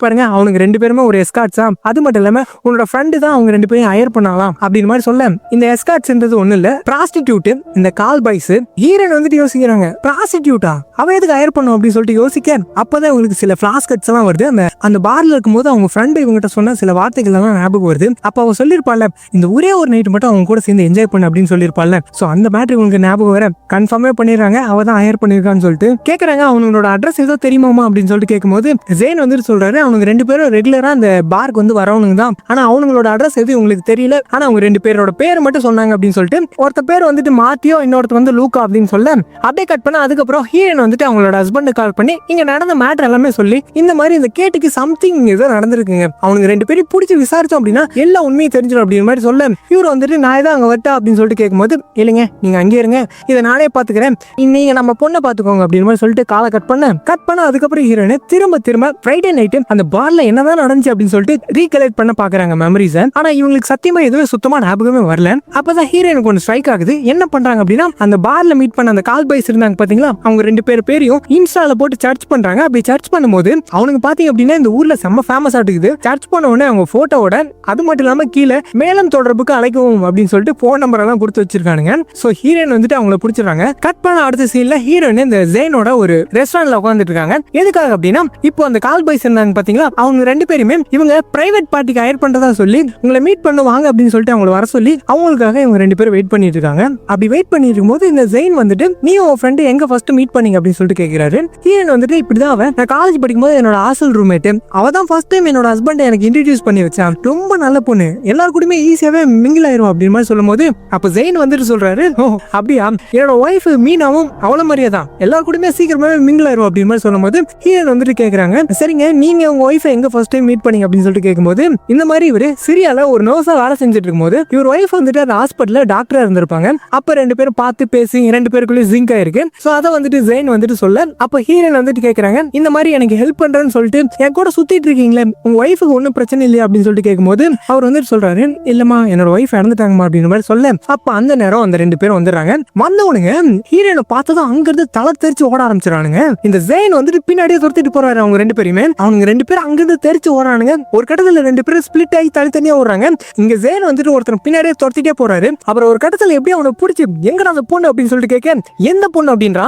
பாருங்க அவனுக்கு 2 பேருமே ஒரு எஸ்கார்ட்ஸா, அது மட்டும் இல்லாம உன்னோட ஃப்ரெண்டு தான் அவங்க 2 பேரும் ஹையர் பண்ணலாம் அப்படின்னு மாதிரி சொல்ல இந்த எஸ்கார்ட்ஸ்ன்றது ஒண்ணு இல்ல ப்ராஸ்டிடியூட், இந்த கால் பாய்ஸ். ஹீரோயின் வந்துட்டு யோசிக்கிறாங்க ப்ராஸ்டிடியூட்டா அவ எதுக்கு ஹையர் பண்ணும் அப்படின்னு சொல்லிட்டு யோசிக்க அப்பதான் உங்களுக்கு சில பிளாஸ்கட்ஸ் எல்லாம் வருது. அந்த பார்ல இருக்கும்போது அவங்க ஃப்ரெண்டு இவங்கிட்ட சொன்ன சில வார்த்தைகள் எல்லாம் ஞாபகம் வருது. அப்ப அவ சொல்லிருப்பாள் இந்த ஒரே ஒரு நைட் மட்டும் அவங்க கூட சேர்ந்து என்ஜாய் பண்ணு அப்படின்னு சொல்லிருப்பாள். சோ அந்த மேட்டர் உங்களுக்கு ஞாபகம் வர கன்ஃபார்மே பண்ணிடுறாங்க அவ தான் ஹையர் பண்ணிருக்கான்னு சொல்லிட்டு கேக்குறாங்க. அவனோட அட்ரஸ் ஏதோ தெரியுமாமா அப்படின்னு சொல்லிட்டு கேட்கும்போது ஜெயின் வந்துட்டு சொல்றாரு அவனுக்கு 2 பேரும் ரெகுலரா அந்த பார்க்கு வந்து வரவனுங்க தான், ஆனா அவங்களோட அட்ரஸ் எதுவும் உங்களுக்கு தெரியல, ஆனா அவங்க 2 பேரோட பேர் மட்டும் சொன்னாங்க அப்படின்னு சொல்லிட்டு ஒருத்த பேர் வந்துட்டு மாத்தியோ இன்னொருத்த வந்து லூக்கா அப்படின்னு சொல்ல அப்படியே கட் பண்ண அதுக்கப்புறம் ஹீரோயின் வந்துட்டு அவங்களோட ஹஸ்பண்ட் கால் பண்ணி இங்க நடந்த மேட்டர் எல்லாமே சொல்லி இந்த மாதிரி இந்த கேட்டுக்கு சம்திங் ஏதோ நடந்திருக்குங்க, அவனுக்கு 2 பேரும் பிடிச்சி விசாரிச்சோம் அப்படின்னா எல்லா உண்மையும் தெரிஞ்சிடும் அப்படின்னு மாதிரி சொல்ல இவரு வந்துட்டு நான் தான் அங்க வரட்டா அப்படின்னு சொல்லிட்டு கேட்கும்போது இல்லைங்க நீங்க அங்கே இருங்க இதை நானே பாத்துக்கிறேன் நீங்க நம்ம பொண்ணை பாத்துக்கோங்க அப்படின்னு மாதிரி சொல்லிட்டு காலை கட் பண்ண அதுக்கப்புறம் ஹீரோயின் திரும்ப ஃப்ரைடே நைட்டு அந்த பார்ல என்னதான் நடந்துச்சு அப்படின்னு சொல்லிட்டு ரீகலெக்ட் பண்ண பாக்குறாங்க மெமரிஸ். ஆனா இவங்களுக்கு சத்தியமா எதுவுமே சுத்தமா ஞாபகமே வரல. அப்பதான் ஹீரோயினுக்கு ஒன்று ஸ்ட்ரைக் ஆகுது. என்ன பண்றாங்க அப்படின்னா அந்த பார்ல மீட் பண்ண அந்த கால் பாய்ஸ் இருந்தாங்க பாத்தீங்களா அவங்க 2 பேரையும் இன்ஸ்டால போட்டு சர்ச் பண்றாங்க. அப்படி சர்ச் பண்ணும்போது அவனுக்கு பாத்தீங்க அப்படின்னா இந்த ஊர்ல செம்ம ஃபேமஸ் ஆட்டுக்குது. சர்ச் பண்ண உடனே அவங்க போட்டோட அது மட்டும் இல்லாம கீழே மேலும் தொடர்புக்கு அழைக்கவும் அப்படின்னு சொல்லிட்டு போன் நம்பர் எல்லாம் கொடுத்து வச்சிருக்கானுங்க. சோ ஹீரோயின் வந்துட்டு அவங்கள பிடிச்சிருக்காங்க. கட் பண்ண அடுத்த சீன்ல ஹீரோயின் இந்த ஜெயினோட ஒரு ரெஸ்டாரண்ட்ல உட்காந்துட்டு இருக்காங்க. எதுக்காக அப்படின்னா இப்போ அந்த கால் பாய்ஸ் இருந்தாங்க பாத்தீங்களா அவங்க 2 பேருமே இவங்க பிரைவேட் பார்ட்டிக்கு ஹையர் பண்றதா சொல்லி உங்களை மீட் பண்ணுவாங்க அப்படின்னு சொல்லிட்டு அவங்களை வர சொல்லி அவங்களுக்காக இவங்க 2 பேரும் வெயிட் பண்ணிட்டு இருக்காங்க. அப்படி வெயிட் பண்ணிட்டு இருக்கும்போது இந்த ஜெயின் வந்துட்டு நீ உன் ஃப்ரெண்டு எங்க ஃபர்ஸ்ட் மீட் பண்ணீங்க அப்படின்னு சொல்லிட்டு கேட்கிறாரு. ஹீரோயின் வந்துட்டு இப்படிதான் அவன் நான் காலேஜ் படிக்கும்போது என்னோட ஹாஸ்டல் ரூம்மேட் அவ தான் ஃபர்ஸ்ட் டைம் என்னோட ஹஸ்பண்ட் எனக்கு இன்ட்ரோடியூஸ் பண்ணி வச்சான், ரொம்ப நல்ல பொண்ணு எல்லாரும் கூடயுமே ஈஸியாவே மிங்கிள் ஆயிரும் அப்படின்னு மாதிரி சொல்லும்போது அப்ப ஜெயின் வந்துட்டு சொல்றாரு ஓ அப்படியா என்னோட ஒய்ஃப் மீனாவும் அவள மாதிரியே தான் எல்லாரும் கூடயுமே சீக்கிரமாவே மிங்கிள் ஆயிரும் அப்படின்னு மாதிரி சொல்லும்போது ஹீரோயின் வந்துட்டு கேக்குறாங்க சரிங்க நீங்க உங்க ஒய்ஃப் எங்க ஃபர்ஸ்ட் டைம் மீட் பண்ணீங்க அப்படின்னு சொல்லிட்டு கேட்கும்போது இந்த மாதிரி இவரு சிரியால ஒரு நர்ஸா வேலை செஞ்சுட்டு இருக்கும்போது இவர் ஒய்ஃப் வந்துட்டு அந்த ஹாஸ்பிட்டல்ல டாக்டரா இருந்திருப்பாங்க. அப்ப 2 பேரும் பார்த்து பேசி 2 பேருக்குள்ளே ஜிங்க் ஆயிருக்கு. சோ அதை வந்துட்டு ஜெயின் வந்துட்டு சொல்ல அப்ப ஹீரோயின் வந்துட்டு கேக்குறாங்க இந்த மாதிரி எனக்கு ஹெல்ப் பண்றேன்னு சொல்லிட்டு என் கூட சுத்திட்டு இருக்கீங்களே உங்க ஒய்ஃபுக்கு ஒன்னும் பிரச்சனை இல்லையா அப்படின்னு சொல்லிட்டு கேட்கும்போது அவர் வந்துட்டு சொல்றாரு இல்லம்மா என்னோட ஒய்ஃப் இறந்துட்டாங்கம்மா அப்படின்னு மாதிரி சொல்ல அப்ப அந்த நேரம் அந்த 2 பேரும் வந்துடுறாங்க. வந்தவனுங்க ஹீரோயினை பார்த்ததும் அங்கிருந்து தலை தெரிச்சு ஓட ஆரம்பிச்சிடானுங்க. இந்த ஜெயின் வந்துட்டு பின்னாடியே துரத்திட்டு போறாரு அவங்க 2 பேருமே. அவங்க 2 பேரும் அங்கிருந்து தெரிச்சு ஓடுறானுங்க. ஒரு கட்டத்துல 2 பேரும் ஸ்பிளிட் ஆகி தனித்தனியா ஓடுறாங்க. இங்க ஜெயின் வந்துட்டு ஒருத்தர் பின்னாடியே துரத்திட்டே போறாரு. அப்புறம் ஒரு கட்டத்துல எப்படி அவனை பிடிச்சி எங்கடா அந்த பொண்ணு அப்படின்னு சொல்லிட்டு கேட்க எந்த பொண்ணு அப்படின்றா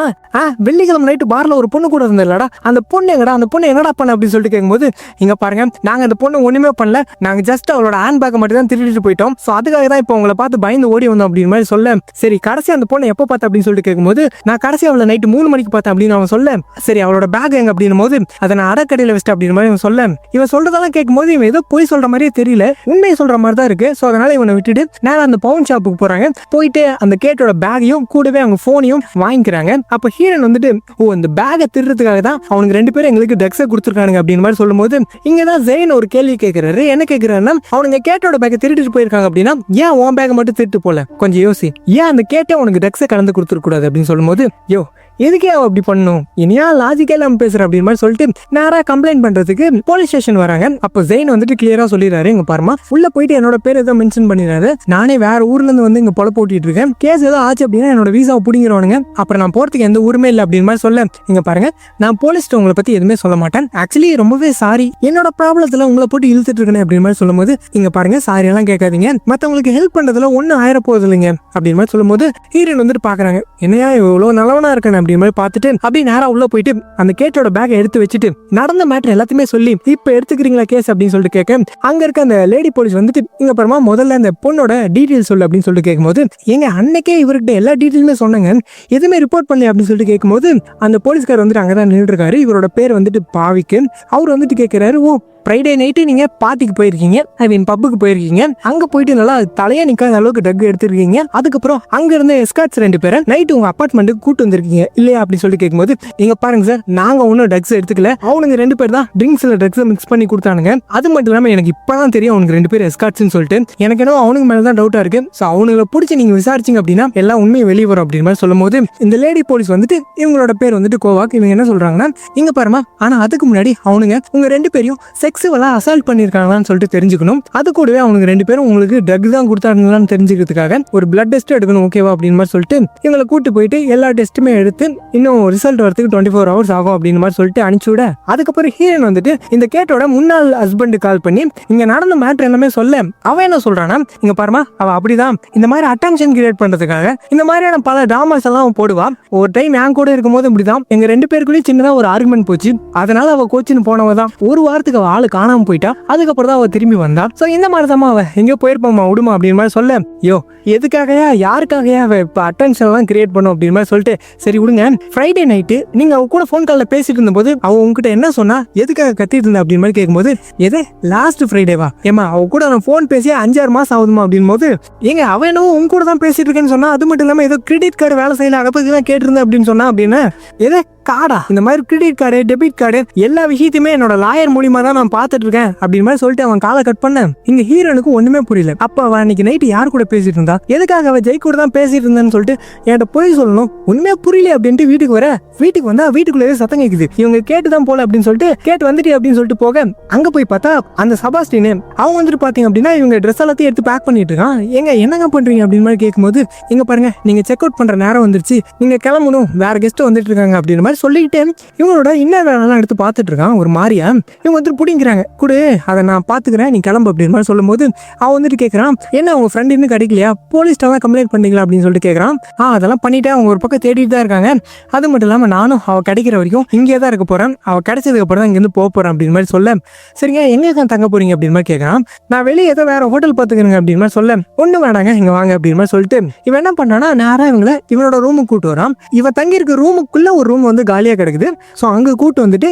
வெள்ளிக்கிழமை நைட்டு பார்ல ஒரு பொண்ணு கூட இருந்தல்லடா அந்த பொண்ணு எங்கடா அந்த பொண்ணு என்னடா பண்ண அப்படின்னு சொல்லிட்டு கேட்கும்போது இங்க பாருங்க நாங்க அந்த பொண்ணு ஒண்ணுமே பண்ணல, நாங்க ஜஸ்ட் அவளோட ஹேண்ட் பேக்கை மட்டும் தான் திருடிட்டு போயிட்டோம். சோ அதுக்காக தான் இப்போ உங்களை பார்த்து பயந்து ஓடி வந்தோம் அப்படின்னு மாதிரி சொல்ல சரி கடைசி அந்த பொண்ணை எப்போ பார்த்த அப்படின்னு சொல்லிட்டு கேட்கும்போது நான் கடைசி அவளை நைட்டு 3 மணிக்கு பார்த்தேன் அப்படின்னு அவன் சொல்ல சரி அவளோட பேக் எங்க அப்படின்னும் போது அதை நான் அடக்கடையில வச்சிட்டேன் அப்படின்னு மாதிரி இவன் சொல்ல இவன் சொல்றதெல்லாம் கேட்கும்போது இவன் ஏதோ போய் சொல்ற மாதிரியே தெரியல, உண்மையை சொல்ற மாதிரி தான் இருக்கு. சோ அதனால இவனை விட்டுட்டு நேரம் அந்த பவுன் ஷாப்புக்கு போறாங்க. போயிட்டு அந்த கேட்டோட பேக்கையும் கூடவே அவங்க போனையும் வாங்கிக்கிறாங்க. அப்ப ஹீரோயின் வந்துட்டு ஓ இந்த பேக்கை திருடுறதுக்காக தான் அவனுக்கு 2 பேரும் எங்களுக்கு ட்ரக்ஸை கொடுத்துருக்கானுங்க அப்படின்னு மாதிரி சொல்லும்போது இங்கதான் ஜெயின் ஒரு கேள்வி கேட்கிறாரு. என்ன கேட்கிறாருன்னா அவனுங்க கேட்டோட பேக்கை திருடிட்டு போயிருக்காங்க அப்படின்னா ஏன் உன் பேக்கை மட்டும் திருட்டு போல கொஞ்சம் யோசி, ஏன் அந்த கேட்டை உனக்கு ட்ரக்ஸை கலந்து கொடுத்துருக்க கூடாது அப்படின்னு சொல்லும்போது யோ எதுக்கே அவ அப்படி பண்ணும் இனியா லாஜிக்கே இல்லாம பேசுற அப்படின்னு மாதிரி சொல்லிட்டு நேரா கம்ப்ளைண்ட் பண்றதுக்கு போலீஸ் ஸ்டேஷன் வராங்க. அப்போ ஜெயின் வந்துட்டு கிளியரா சொல்லிடுறாரு இங்க பாருமா உள்ள போயிட்டு என்னோட பேர் ஏதோ மென்ஷன் பண்ணிடுறாரு, நானே வேற ஊர்ல இருந்து வந்து இங்க பொழப்பு ஓட்டிட்டு இருக்கேன், கேஸ் ஏதோ ஆச்சு அப்படின்னா என்னோட வீசாவை பிடிங்கிறவனுங்க, அப்புறம் நான் போறதுக்கு எந்த ஊருமே இல்லை அப்படின்னு மாதிரி சொல்ல இங்க பாருங்க நான் போலீஸ் உங்களை பத்தி எதுவுமே சொல்ல மாட்டேன், ஆக்சுவலி ரொம்பவே சாரி என்னோட ப்ராப்ளத்துல உங்களை போட்டு இழுத்துட்டு இருக்கேன் அப்படின்னு மாதிரி சொல்லும் போது இங்க பாருங்க சாரி எல்லாம் கேட்காதீங்க, மத்தவங்களுக்கு ஹெல்ப் பண்றதுல ஒன்னும் ஆயிர போகுது இல்லைங்க அப்படின்னு மாதிரி சொல்லும் போது ஹீரோயின் வந்துட்டு பாக்குறாங்க என்னையா இவ்வளவு நல்லவனா இருக்கேன் அப்படின்னு மாதிரி பார்த்துட்டு அப்படியே நேரா உள்ள போயிட்டு அந்த கேட்டோட பேக்கை எடுத்து வச்சுட்டு நடந்த மேட்டர் எல்லாத்தையுமே சொல்லி இப்ப எடுத்துக்கிறீங்களா கேஸ் அப்படின்னு சொல்லிட்டு கேட்க அங்க இருக்க அந்த லேடி போலீஸ் வந்துட்டு இங்க அப்புறமா முதல்ல அந்த பொண்ணோட டீடைல்ஸ் சொல்லு அப்படின்னு சொல்லிட்டு கேட்கும்போது எங்க அன்னைக்கே இவர்கிட்ட எல்லா டீடைல்ஸுமே சொன்னாங்க எதுவுமே ரிப்போர்ட் பண்ணல அப்படின்னு சொல்லிட்டு கேட்கும்போது அந்த போலீஸ்கார் வந்துட்டு அங்கதான் நின்று இருக்காரு. இவரோட பேர் வந்துட்டு பாவிக்கு. அவர் வந்துட்டு கேட்கிறாரு ஓ ஃப்ரைடே நைட்டு நீங்க பார்ட்டிக்கு போயிருக்கீங்க, ஐ மீன் பப்புக்கு போயிருக்கீங்க. அங்க போயிட்டு நல்லா தலையா நிக்காத அளவுக்கு ட்ரக் எடுத்திருக்கீங்க. அதுக்கப்புறம் அங்க இருந்த எஸ்கார்ட்ஸ் 2 பேரை நைட்டு உங்க அபார்ட்மெண்ட்டுக்கு கூட்டு வந்திருக்கீங்க இல்லையா அப்படின்னு சொல்லி கேட்கும்போது, நீங்க பாருங்க சார், நாங்க ஒன்றும் ட்ரக்ஸ் எடுத்துக்கல, அவனுங்க 2 பேர் தான் ட்ரிங்க்ஸ்ல ட்ரக்ஸ் மிக்ஸ் பண்ணி கொடுத்தானுங்க. அது மட்டும் இல்லாம எனக்கு இப்பதான் தெரியும் அவனுக்கு 2 பேர் எஸ்கார்ட்ஸ்னு சொல்லிட்டு. எனக்கு என்ன அவனுக்கு மேலதான் டவுட்டா இருக்கு. ஸோ அவனுங்களை பிடிச்சி நீங்க விசாரிச்சிங்க அப்படின்னா எல்லாம் உண்மையை வெளியே வரும் அப்படின்னு மாதிரி சொல்லும் போது, இந்த லேடி போலீஸ் வந்துட்டு இவங்களோட பேர் வந்துட்டு கோவாக். இவங்க என்ன சொல்றாங்கன்னா, இங்க பாருமா, ஆனா அதுக்கு முன்னாடி அவனுங்க உங்க 2 பேரையும் செக்ஸுவலா அசால்ட் பண்ணிருக்காங்களான்னு சொல்லிட்டு தெரிஞ்சுக்கணும். அது கூடவே அவனுக்கு 2 பேரும் உங்களுக்கு ட்ரக் தான் கொடுத்தாங்களான்னு தெரிஞ்சுக்கிறதுக்காக ஒரு பிளட் டெஸ்ட் எடுக்கணும், ஓகேவா அப்படின்னு மாதிரி சொல்லிட்டு இவங்களை கூட்டு போயிட்டு எல்லா டெஸ்ட்டுமே எடுத்து இன்னும் ரிசல்ட் வரதுக்கு 24 hours ஆகும் அப்படின்னு மாதிரி சொல்லிட்டு அனுப்பிச்சு விட, அதுக்கப்புறம் ஹீரோயின் வந்துட்டு இந்த கேட்டோட முன்னாள் ஹஸ்பண்ட் கால் பண்ணி இங்க நடந்த மேட்டர் எல்லாமே சொல்ல, அவன் என்ன சொல்றானா, இங்க பாருமா, அவ அப்படிதான் இந்த மாதிரி அட்டென்ஷன் கிரியேட் பண்றதுக்காக இந்த மாதிரியான பல டிராமாஸ் எல்லாம் போடுவா. ஒரு டைம் என் கூட இருக்கும்போது இப்படிதான் எங்க 2 பேருக்குள்ளேயும் சின்னதா ஒரு ஆர்குமெண்ட் போச்சு. அதனால அவ கோச்சின்னு போனவ தான் ஒரு வாரத்துக்கு அவ ஆளு காணாம போயிட்டா. அதுக்கப்புறம் தான் அவ திரும்பி வந்தா. சோ இந்த மாதிரி தான் அவ எங்கேயோ போயிருப்பாமா, விடுமா அப்படின்னு மாதிரி சொல்ல, யோ எதுக்காகயா யாருக்காகயா அவ இப்ப அட்டென்ஷன் எல்லாம் கிரியேட் பண்ணும் அப்படின்னு மாதிரி சொல்லிட்டு, சரி விடுங்க, ஃப்ரைடே நைட்டு நீங்க அவ கூட போன் கால்ல பேசிட்டு இருந்தபோது அவ உங்ககிட்ட என்ன சொன்னா, எதுக்காக கத்திட்டு இருந்த அப்படின்னு மாதிரி கேட்கும்போது, எது லாஸ்ட் ஃப்ரைடேவா ஏமா அவ கூட நான் போன் பேசியா 5-6 மாசம் ஆகுதுமா அப்படின்னு போது, ஏங்க அவ என்னவோ உங்க கூட தான் பேசிட்டு இருக்கேன்னு சொன்னா, அது மட்டும் இல்லாம ஏதோ கிரெடிட் கார்டு வேலை செய்யல அதை பத்தி தான் கேட்டிருந்தேன் அப்படின்னு சொன்னா, அப்படின்னு எதை கார்டா இந்த மாதிரி கிரெடிட் கார்டு டெபிட் கார்டு எல்லா விஷயத்தையுமே என்னோட லாயர் மூலியமா தான் நான் பார்த்துட்டு இருக்கேன் அப்படின்னு மாதிரி சொல்லிட்டு அவன் காலை கட் பண்ண. இங்க ஹீரோனுக்கு ஒண்ணுமே புரியல. அப்ப அவன் அன்னைக்கு நைட்டு யார் கூட பேசிட்டு இருந்தா, எதுக்காக அவ ஜெய் கூட தான் பேசிட்டு இருந்தான்னு சொல்லிட்டு என்கிட்ட போய் சொல்லணும், உண்மையா புரியல அப்படின்ட்டு வீட்டுக்கு வர, வீட்டுக்கு வந்தா வீட்டுக்குள்ளே சத்தம் கேக்குது. இவங்க கேட்டுதான் போல அப்படின்னு சொல்லிட்டு கேட்டு வந்துட்டு அப்படின்னு சொல்லிட்டு போக, அங்க போய் பார்த்தா அந்த சபாஸ்டின் அவங்க வந்துட்டு பாத்தீங்க அப்படின்னா இவங்க ட்ரெஸ் எல்லாத்தையும் எடுத்து பேக் பண்ணிட்டு இருக்கான். எங்க என்னங்க பண்றீங்க அப்படின்னு மாதிரி கேட்கும்போது, இங்க பாருங்க நீங்க செக் அவுட் பண்ற நேரம் வந்துருச்சு, நீங்க கிளம்பணும், வேற கெஸ்ட் வந்துட்டு இருக்காங்க அப்படின்னு சொல்லிட்டு இவங்களோட இன்னர் வேலைலாம் எடுத்து பார்த்துட்டு இருக்கான். ஒரு மாதிரியா இவங்க வந்துட்டு பிடிங்கிறாங்க, குடு அதை நான் பாத்துக்கிறேன், நீ கிளம்பு அப்படின்னு மாதிரி சொல்லும் போது அவன் வந்துட்டு கேட்கறான், என்ன அவங்க ஃப்ரெண்ட் இன்னும் கிடைக்கலையா, போலீஸ்ட தான் கம்ப்ளைண்ட் பண்ணீங்களா அப்படின்னு சொல்லிட்டு கேட்கறான். அதெல்லாம் பண்ணிட்டு அவங்க ஒரு பக்கம் தேடிட்டு தான் இருக்காங்க. அது மட்டும் இல்லாம நானும் அவ கிடைக்கிற வரைக்கும் இங்கே தான் இருக்க போறேன், அவ கிடைச்சதுக்கு அப்புறம் தான் இங்கிருந்து போக போறேன் அப்படின்னு மாதிரி சொல்ல, சரிங்க எங்க தான் தங்க போறீங்க அப்படின்னு மாதிரி கேட்கறான். நான் வெளியே ஏதோ வேற ஹோட்டல் பாத்துக்கிறேங்க அப்படின்னு மாதிரி சொல்ல, ஒண்ணு வேண்டாங்க இங்க வாங்க அப்படின்னு மாதிரி சொல்லிட்டு இவன் என்ன பண்ணானா, நேரா இவங்களை இவனோட ரூமுக்கு கூட்டு வரான். இவன் தங்கி இருக்க ரூமுக்குள்ள ஒரு ரூம் வந்து காலியா கிடக்குது. ஸோ அங்கே கூட்டு வந்துட்டு,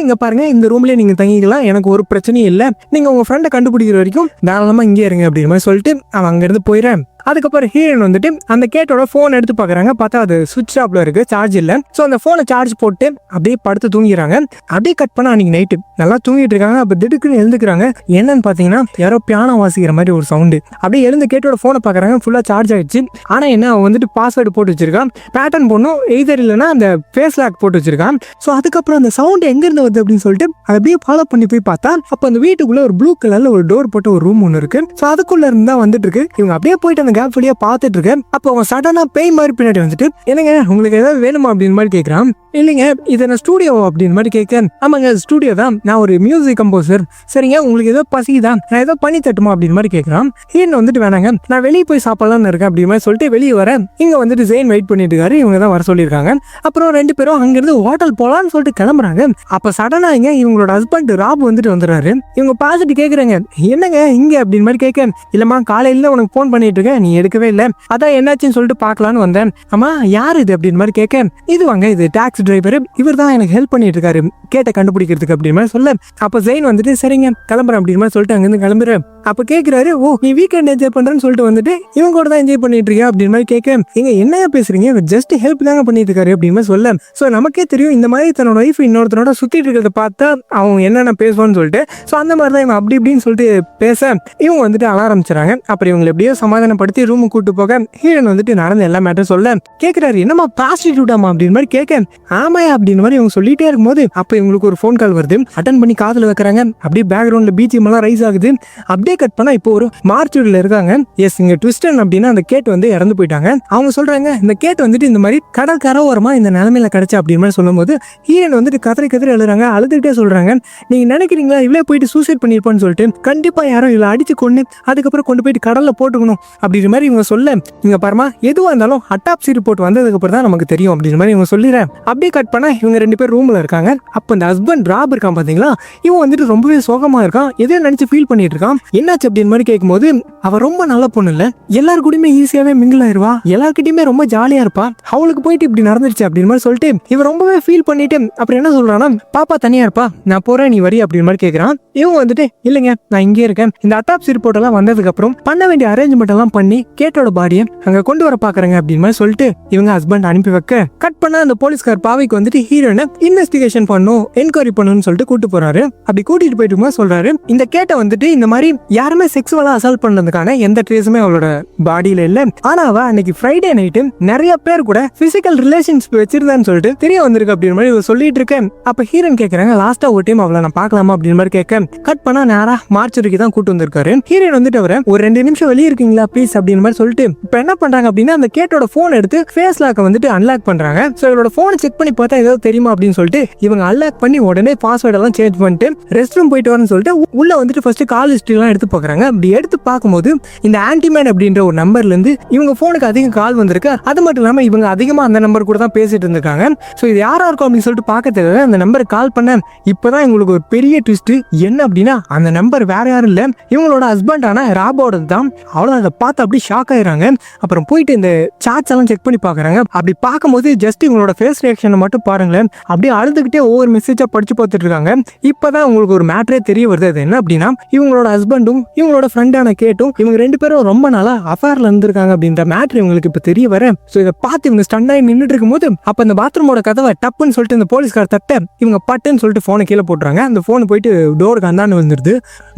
இங்கே பாருங்க இந்த ரூம்லேயே நீங்கள் தங்கிக்கலாம், எனக்கு ஒரு பிரச்சனையும் இல்லை, நீங்கள் உங்கள் ஃப்ரெண்டை கண்டுபிடிக்கிற வரைக்கும் தாராளமாக இங்கே இருங்க அப்படின்னு மாதிரி சொல்லிட்டு அவன் அங்கேருந்து போயிடுறேன். அதுக்கப்புறம் ஹீரோயின் வந்துட்டு அந்த கேட்டோட ஃபோன் எடுத்து பார்க்குறாங்க. பார்த்தா அது சுவிட்ச் ஆஃப்ல இருக்கு, சார்ஜ் இல்லை. ஸோ அந்த ஃபோனை சார்ஜ் போட்டு அப்படியே படுத்து தூங்கிடுறாங்க. அப்படியே கட் பண்ண அன்னைக்கு நைட்டு நல்லா தூங்கிட்டு இருக்காங்க. அப்போ திடுக்குன்னு எழுந்துக்கிறாங்க. என்னன்னு பார்த்தீங்கன்னா யாரோ பியானோ வாசிக்கிற மாதிரி ஒரு சவுண்டு. அப்படியே எழுந்து கேட்டோட ஃபோனை பார்க்குறாங்க, ஃபுல்லாக சார்ஜ் ஆயிடுச்சு. ஆனால் என்ன அவன் வந்துட்டு பாஸ்வேர்டு போட்டு வச்சிருக்கான், பேட்டர்ன் போடணும், எய்தர் இல்லைன்னா அந்த ஃபேஸ் லாக் போட்டு வச்சிருக்கான். ஸோ அதுக்கப்புறம் அந்த சவுண்ட் எங்கேருந்து வருது அப்படின்னு சொல்லிட்டு அதை அப்படியே ஃபாலோ பண்ணி போய் பார்த்தா அப்போ அந்த வீட்டுக்குள்ள ஒரு ப்ளூ கலர்ல ஒரு டோர் போட்ட ஒரு ரூம் ஒன்று இருக்கு. ஸோ அதுக்குள்ள இருந்தா வந்துட்டு இருக்கு. இவங்க அப்படியே போயிட்டு கேப் வழியா பார்த்துட்டு இருக்கேன். அப்போ அவன் சடனா பேய் மாதிரி பின்னாடி வந்துட்டு, என்னங்க உங்களுக்கு ஏதாவது வேணுமா அப்படின்னு மாதிரி கேட்கறான். இல்லைங்க இது நான் ஸ்டூடியோ அப்படின்னு மாதிரி கேட்க, ஆமாங்க ஸ்டூடியோ தான், நான் ஒரு மியூசிக் கம்போசர். சரிங்க உங்களுக்கு ஏதோ பசிதான், நான் ஏதோ பண்ணி தட்டுமா அப்படின்னு மாதிரி கேட்கறான். ஹீரோயின் வந்துட்டு வேணாங்க நான் வெளியே போய் சாப்பிடலாம்னு இருக்கேன் அப்படின்னு மாதிரி சொல்லிட்டு வெளியே வர, இங்க வந்துட்டு ஜெயின் வெயிட் பண்ணிட்டு இருக்காரு. இவங்க தான் வர சொல்லியிருக்காங்க. அப்புறம் 2 பேரும் அங்கிருந்து ஹோட்டல் போலான்னு சொல்லிட்டு கிளம்புறாங்க. அப்ப சடனா இங்க இவங்களோட ஹஸ்பண்ட் ராப் வந்துட்டு வந்துடுறாரு. இவங்க பார்த்துட்டு கேட்கறாங்க, என்னங்க இங்க அப்படின்னு மாதிரி கேட்க, இல்லம்மா காலையில உனக்கு போன் பண்ணிட்டு இருக்கேன், நீ எடுக்கவே இல்லை, அதான் என்னாச்சுன்னு சொல்லிட்டு பார்க்கலான்னு வந்தேன். ஆமா யார் இது அப்படின்னு மாதிரி கேட்க, இது வாங்க இது டாக்ஸி டிரைவர், இவர் தான் எனக்கு ஹெல்ப் பண்ணிட்டு இருக்காரு கேட்ட கண்டுபிடிக்கிறதுக்கு அப்படின்னு மாதிரி சொல்ல, அப்ப ஜெயின் வந்துட்டு சரிங்க கிளம்புறேன் அப்படின்னு மாதிரி சொல்லிட்டு அங்கிருந்து கிளம்புறேன். அப்ப கேட்கிறாரு, ஓ நீ வீக்கெண்ட் என்ஜாய் பண்றேன்னு சொல்லிட்டு வந்துட்டு இவங்க கூட தான் என்ஜாய் பண்ணிட்டு இருக்கியா அப்படின்னு மாதிரி கேட்க, எங்க என்ன பேசுறீங்க, இவர் ஜஸ்ட் ஹெல்ப் தாங்க பண்ணிட்டு இருக்காரு அப்படின்னு சொல்ல. சோ நமக்கே தெரியும் இந்த மாதிரி தன்னோட ஒய்ஃப் இன்னொருத்தனோட சுத்திட்டு இருக்கிறத பார்த்தா அவங்க என்னென்ன பேசுவான்னு சொல்லிட்டு, சோ அந்த மாதிரி தான் இவன் அப்படி இப்படின்னு சொல்லிட்டு பேச இவங்க வந்துட்டு அழ ஆரம்பிச்சுறாங்க. அப்புறம் இவங்களை எப்படியோ சமாதானப்படுத்தி ரூமுக்கு கூட்டு போக ஹீரோயின் வந்துட்டு நடந்த எல்லா மேட்டரும் சொல்ல, கேட்கிறாரு என்னமா ப்ராஸ்டிடியூட்டாமா அப்படின்னு மாதிரி கேட்க, ஆமாயா அப்படின்னு மாதிரி இவங்க சொல்லிட்டே இருக்கும்போது அப்ப இவங்களுக்கு ஒரு ஃபோன் கால் வருது. அட்டன் பண்ணி காதுல வைக்கிறாங்க. அப்படியே பேக்ரவுண்ட்ல பிஜிஎம் எல்லாம் ரைஸ் ஆகுது. அப்படியே கட் பண்ணா இப்போ ஒரு மார்ச்சூரில் இருக்காங்க. எஸ் இங்க ட்விஸ்டன் அப்படின்னா அந்த கேட் வந்து இறந்து போயிட்டாங்க. அவங்க சொல்றாங்க இந்த கேட் வந்துட்டு இந்த மாதிரி கடல் கரோரமா இந்த நிலைமையில கிடைச்சா அப்படின்னு மாதிரி சொல்லும் போது ஹீரோயின் வந்துட்டு கதறி கதறி எழுதுறாங்க. அழுதுகிட்டே சொல்றாங்க, நீங்க நினைக்கிறீங்களா இவ்வளவு போயிட்டு சூசைட் பண்ணிருப்பான்னு சொல்லிட்டு, கண்டிப்பா யாரும் இவ்வளவு அடிச்சு கொண்டு அதுக்கப்புறம் கொண்டு போயிட்டு கடல்ல போட்டுக்கணும் அப்படிங்கிற மாதிரி இவங்க சொல்ல, இங்க பாருமா எதுவா இருந்தாலும் அட்டாப்சி ரிப்போர்ட் வந்ததுக்கு அப்புறம் தான் நமக்கு தெரியும் அப்படிங்கிற மாதிரி இவங்க சொல்லிடுறேன். அப்படியே கட் பண்ணா இவங்க 2 பேர் ரூம்ல இருக்காங்க. அப்ப இந்த ஹஸ்பண்ட் ராப் இருக்கான் பாத்தீங்களா, இவன் வந்துட்டு ரொம்பவே சோகமா இருக்கான். எதோ நினைச்சு ஃபீல் பண்ணிட்டு இருக்கான். என்னாச்சு அப்படின்னு மாதிரி கேட்கும்போது அவ ரொம்ப நல்ல பொண்ணு இல்ல, எல்லாரு கூடயுமே ஈஸியாவே மிங்கிள் ஆயிருவா, எல்லார்கிட்டயுமே ரொம்ப ஜாலியா இருப்பா, அவளுக்கு போயிட்டு இப்படி நடந்துருச்சு அப்படின்னு மாதிரி சொல்லிட்டு இவன் ரொம்பவே ஃபீல் பண்ணிட்டு அப்புறம் என்ன சொல்றான்னா, பாப்பா தனியா இருப்பா, நான் போறேன் நீ வரி அப்படின்னு மாதிரி கேட்கறான். இவங்க வந்துட்டு இல்லைங்க நான் இங்கே இருக்கேன், இந்த அட்டாப்சி ரிப்போர்ட் எல்லாம் வந்ததுக்கு அப்புறம் பண்ண வேண்டிய அரேஞ்ச்மெண்ட் எல்லாம் பண்ணி கேட்டோட பாடியை அங்க கொண்டு வர பாக்குறாங்க அப்படின்னு மாதிரி சொல்லிட்டு இவங்க ஹஸ்பண்ட் அனுப்பி வைக்க கட் பண்ண அந்த போலீஸ்கார் பாவைக்கு வந்துட்டு ஹீரோனை இன்வெஸ்டிகேஷன் பண்ணும் என்கொயரி பண்ணணும்னு சொல்லிட்டு கூட்டு போறாரு. அப்படி கூட்டிட்டு போயிட்டு சொல்றாரு, இந்த கேட்ட வந்துட்டு இந்த மாதிரி யாருமே செக்ஸுவலா அசால்ட் பண்ணதுக்கான எந்த ட்ரேஸுமே அவளோட பாடியில இல்ல, ஆனா அவ அன்னைக்கு ஃப்ரைடே நைட்டு நிறைய பேர் கூட பிசிக்கல் ரிலேஷன்ஷிப் வச்சிருந்தான்னு சொல்லிட்டு தெரிய வந்திருக்கு அப்படின்னு மாதிரி சொல்லிட்டு இருக்கேன். அப்ப ஹீரோன் கேக்குறாங்க, லாஸ்டா ஒரு டைம் அவளை நான் பார்க்கலாமா அப்படின்னு மாதிரி கேட்க கட் பண்ணா நேரா மார்ச்சரிக்கு தான் கூட்டு வந்திருக்காரு. ஹீரோன் வந்துட்டு அவரை ஒரு 2 நிமிஷம் வெளியே இருக்கீங்களா ப்ளீஸ் அப்படின்னு மாதிரி சொல்லிட்டு இப்ப என்ன பண்றாங்க அப்படின்னா அந்த கேட்டோட போன் எடுத்து ஃபேஸ் லாக்கை வந்துட்டு அன்லாக் பண்றாங்க. சோ இவளோட போனை செக் பண்ணி பார்த்தா ஏதாவது தெரியுமா அப்படின்னு சொல்லிட்டு இவங்க அன்லாக் பண்ணி உடனே பாஸ்வேர்ட் எல்லாம் சேஞ்ச் பண்ணிட்டு ரெஸ்ட் ரூம் போயிட்டு வரேன்னு சொல்லிட்டு உள்ள வந்துட்டு ஃபர்ஸ்ட் கால் ஹிஸ்டரி எல்லாம் எடுத்து பாக்குறாங்க. அப்படி எடுத்து பார்க்கும்போது இந்த ஆன்டிமேன் அப்படின்ற ஒரு நம்பர்ல இருந்து இவங்க போனுக்கு அதிகம் கால் வந்திருக்கு. அது மட்டும் இல்லாம இவங்க அதிகமா அந்த நம்பர் கூட தான் பேசிட்டு இருந்திருக்காங்க. சோ இது யாரா இருக்கும் அப்படின்னு சொல்லிட்டு பார்க்க தெரியல, அந்த நம்பருக்கு கால் பண்ண இப்பதான் எங்களுக்கு ஒரு பெரிய ட்விஸ்ட் என்ன அப்படின்னா அந்த நம்பர் வேற யாரும் இல்ல, இவங்களோட ஹஸ்பண்ட் ஆன ராபோட தான். அவ்வளவு அதை பார்த்து அப்படி ஷாக் ஆயிடுறாங்க. அப்புறம் போயிட்டு இந்த சாட்ஸ் எல்லாம் செக் பண்ணி பாக்குறாங்க. அப்படி பார்க்கும்போது ஜஸ்ட் இவங்களோட ஃபேஸ் ரியாக்ஷனை மட்டும் பாருங்களேன், அப்படியே அழுதுகிட்டே ஒவ்வொரு மெசேஜா படிச்சு பார்த்துட்டு இருக்காங்க. இப்பதான் உங்களுக்கு ஒரு மேட்டரே தெரிய வருது. அது என்ன அப்படின்னா இவங்களோட ஹஸ்பண்டும் இவங்களோட ஃப்ரெண்டான கேட்டும் இவங்க 2 பேரும் ரொம்ப நாளா அஃபேர்ல இருந்திருக்காங்க அப்படின்ற மேட்டர் இவங்களுக்கு இப்ப தெரிய வர. சோ இதை பார்த்து இவங்க ஸ்டண்ட் ஆகி நின்றுட்டு இருக்கும்போது அப்ப அந்த பாத்ரூமோட கதவை டப்புன்னு சொல்லிட்டு இந்த போலீஸ்கார் தட்ட இவங்க பட்டுன்னு சொல்லிட்டு போனை கீழே போட்டுறாங்க. அந்த போன் போயிட்டு டோருக்கு அந்தாண்டு வந்துருது.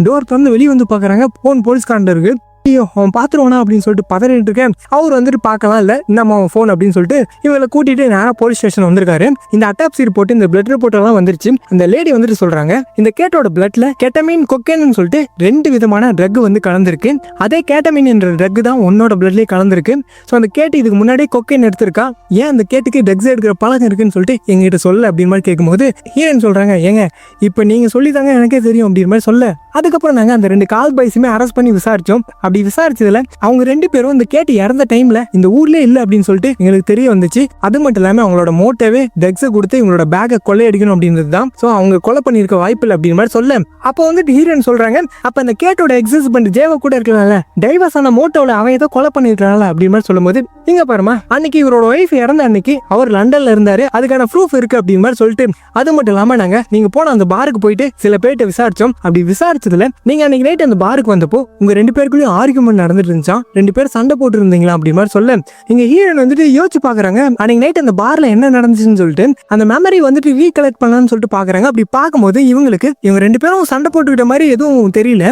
டோர் திறந்து வெளியே வந்து பாக்குறாங்க, போன் போலீஸ்காரன் இருக்கு. ஐயோ அவன் பாத்துருவானா அப்படின்னு சொல்லிட்டு பதறிட்டு இருக்கேன். அவர் வந்துட்டு பார்க்கலாம் இல்ல நம்ம அவன் போன் அப்படின்னு சொல்லிட்டு இவங்களை கூட்டிட்டு நேரா போலீஸ் ஸ்டேஷன் வந்திருக்காரு. இந்த அட்டாப்சி ரிப்போர்ட் இந்த பிளட் ரிப்போர்ட் எல்லாம் வந்துருச்சு. அந்த லேடி வந்துட்டு சொல்றாங்க, இந்த கேட்டோட பிளட்ல கெட்டமின் கொக்கைன்னு சொல்லிட்டு 2 விதமான ட்ரக் வந்து கலந்துருக்கு. அதே கேட்டமின் என்ற ட்ரக் தான் உன்னோட பிளட்லயே கலந்துருக்கு. ஸோ அந்த கேட்டு இதுக்கு முன்னாடி கொக்கைன் எடுத்திருக்கா, ஏன் அந்த கேட்டுக்கு ட்ரக்ஸ் எடுக்கிற பழக்கம் இருக்குன்னு சொல்லிட்டு எங்ககிட்ட சொல்ல அப்படின்னு மாதிரி கேட்கும்போது ஹீரோயின் சொல்றாங்க, ஏங்க இப்ப நீங்க சொல்லிதாங்க எனக்கே தெரியும் அப்படின்னு மாதிரி சொல்ல. அதுக்கப்புறம் நாங்க அந்த 2 கால் பாய்ஸுமே அரெஸ்ட் பண்ணி விசாரிச்சோம். அப்படி விசாரிச்சதுல அவங்க 2 பேரும் இந்த கேட்டு இறந்த டைம்ல இந்த ஊர்ல இல்ல அப்படின்னு சொல்லிட்டு எங்களுக்கு தெரிய வந்துச்சு. அது மட்டும் இல்லாம அவங்களோட மோட்டவே ட்ரக்ஸை கொடுத்து இவங்களோட பேக்கை கொள்ளையடிக்கணும் அப்படின்றது தான். சோ அவங்க கொலை பண்ணிருக்க வாய்ப்பு இல்லை அப்படின்னு மாதிரி சொல்ல. அப்போ வந்துட்டு ஹீரோயின் சொல்றாங்க, அப்ப அந்த கேட்டோட எக்ஸ் ஹஸ்பண்ட் ஜேவா கூட இருக்கனால டைவர்ஸ் ஆன மோட்டோல அவன் ஏதோ கொலை பண்ணிருக்காங்க அப்படின்னு மாதிரி சொல்லும் போது இங்க பாருமா அன்னைக்கு இவரோட ஒய்ஃப் இறந்த அன்னைக்கு அவர் லண்டன்ல இருந்தாரு, அதுக்கான ப்ரூஃப் இருக்கு அப்படின்னு மாதிரி சொல்லிட்டு அது மட்டும் இல்லாம நீங்க போன அந்த பாருக்கு போயிட்டு சில பேர்ட்ட விசாரிச்சோம். அப்படி விசாரிச்சதுல நீங்க அன்னைக்கு நைட் அந்த பாருக்கு வந்தப்போ உங்க 2 பேருக்குள்ளயும் ஆர்குமெண்ட் நடந்துட்டு இருந்துச்சா, 2 பேரும் சண்டை போட்டு இருந்தீங்களா அப்படி மாதிரி சொல்ல. இங்க ஹீரோயின் வந்துட்டு யோசிச்சு பாக்குறாங்க, அன்னைக்கு நைட் அந்த பார்ல என்ன நடந்துச்சுன்னு சொல்லிட்டு அந்த மெமரி வந்துட்டு ரீகலெக்ட் பண்ணலாம்னு சொல்லிட்டு பாக்குறாங்க. அப்படி பார்க்கும்போது இவங்க 2 பேரும் சண்டை போட்டுக்கிட்ட மாதிரி எதுவும் தெரியல.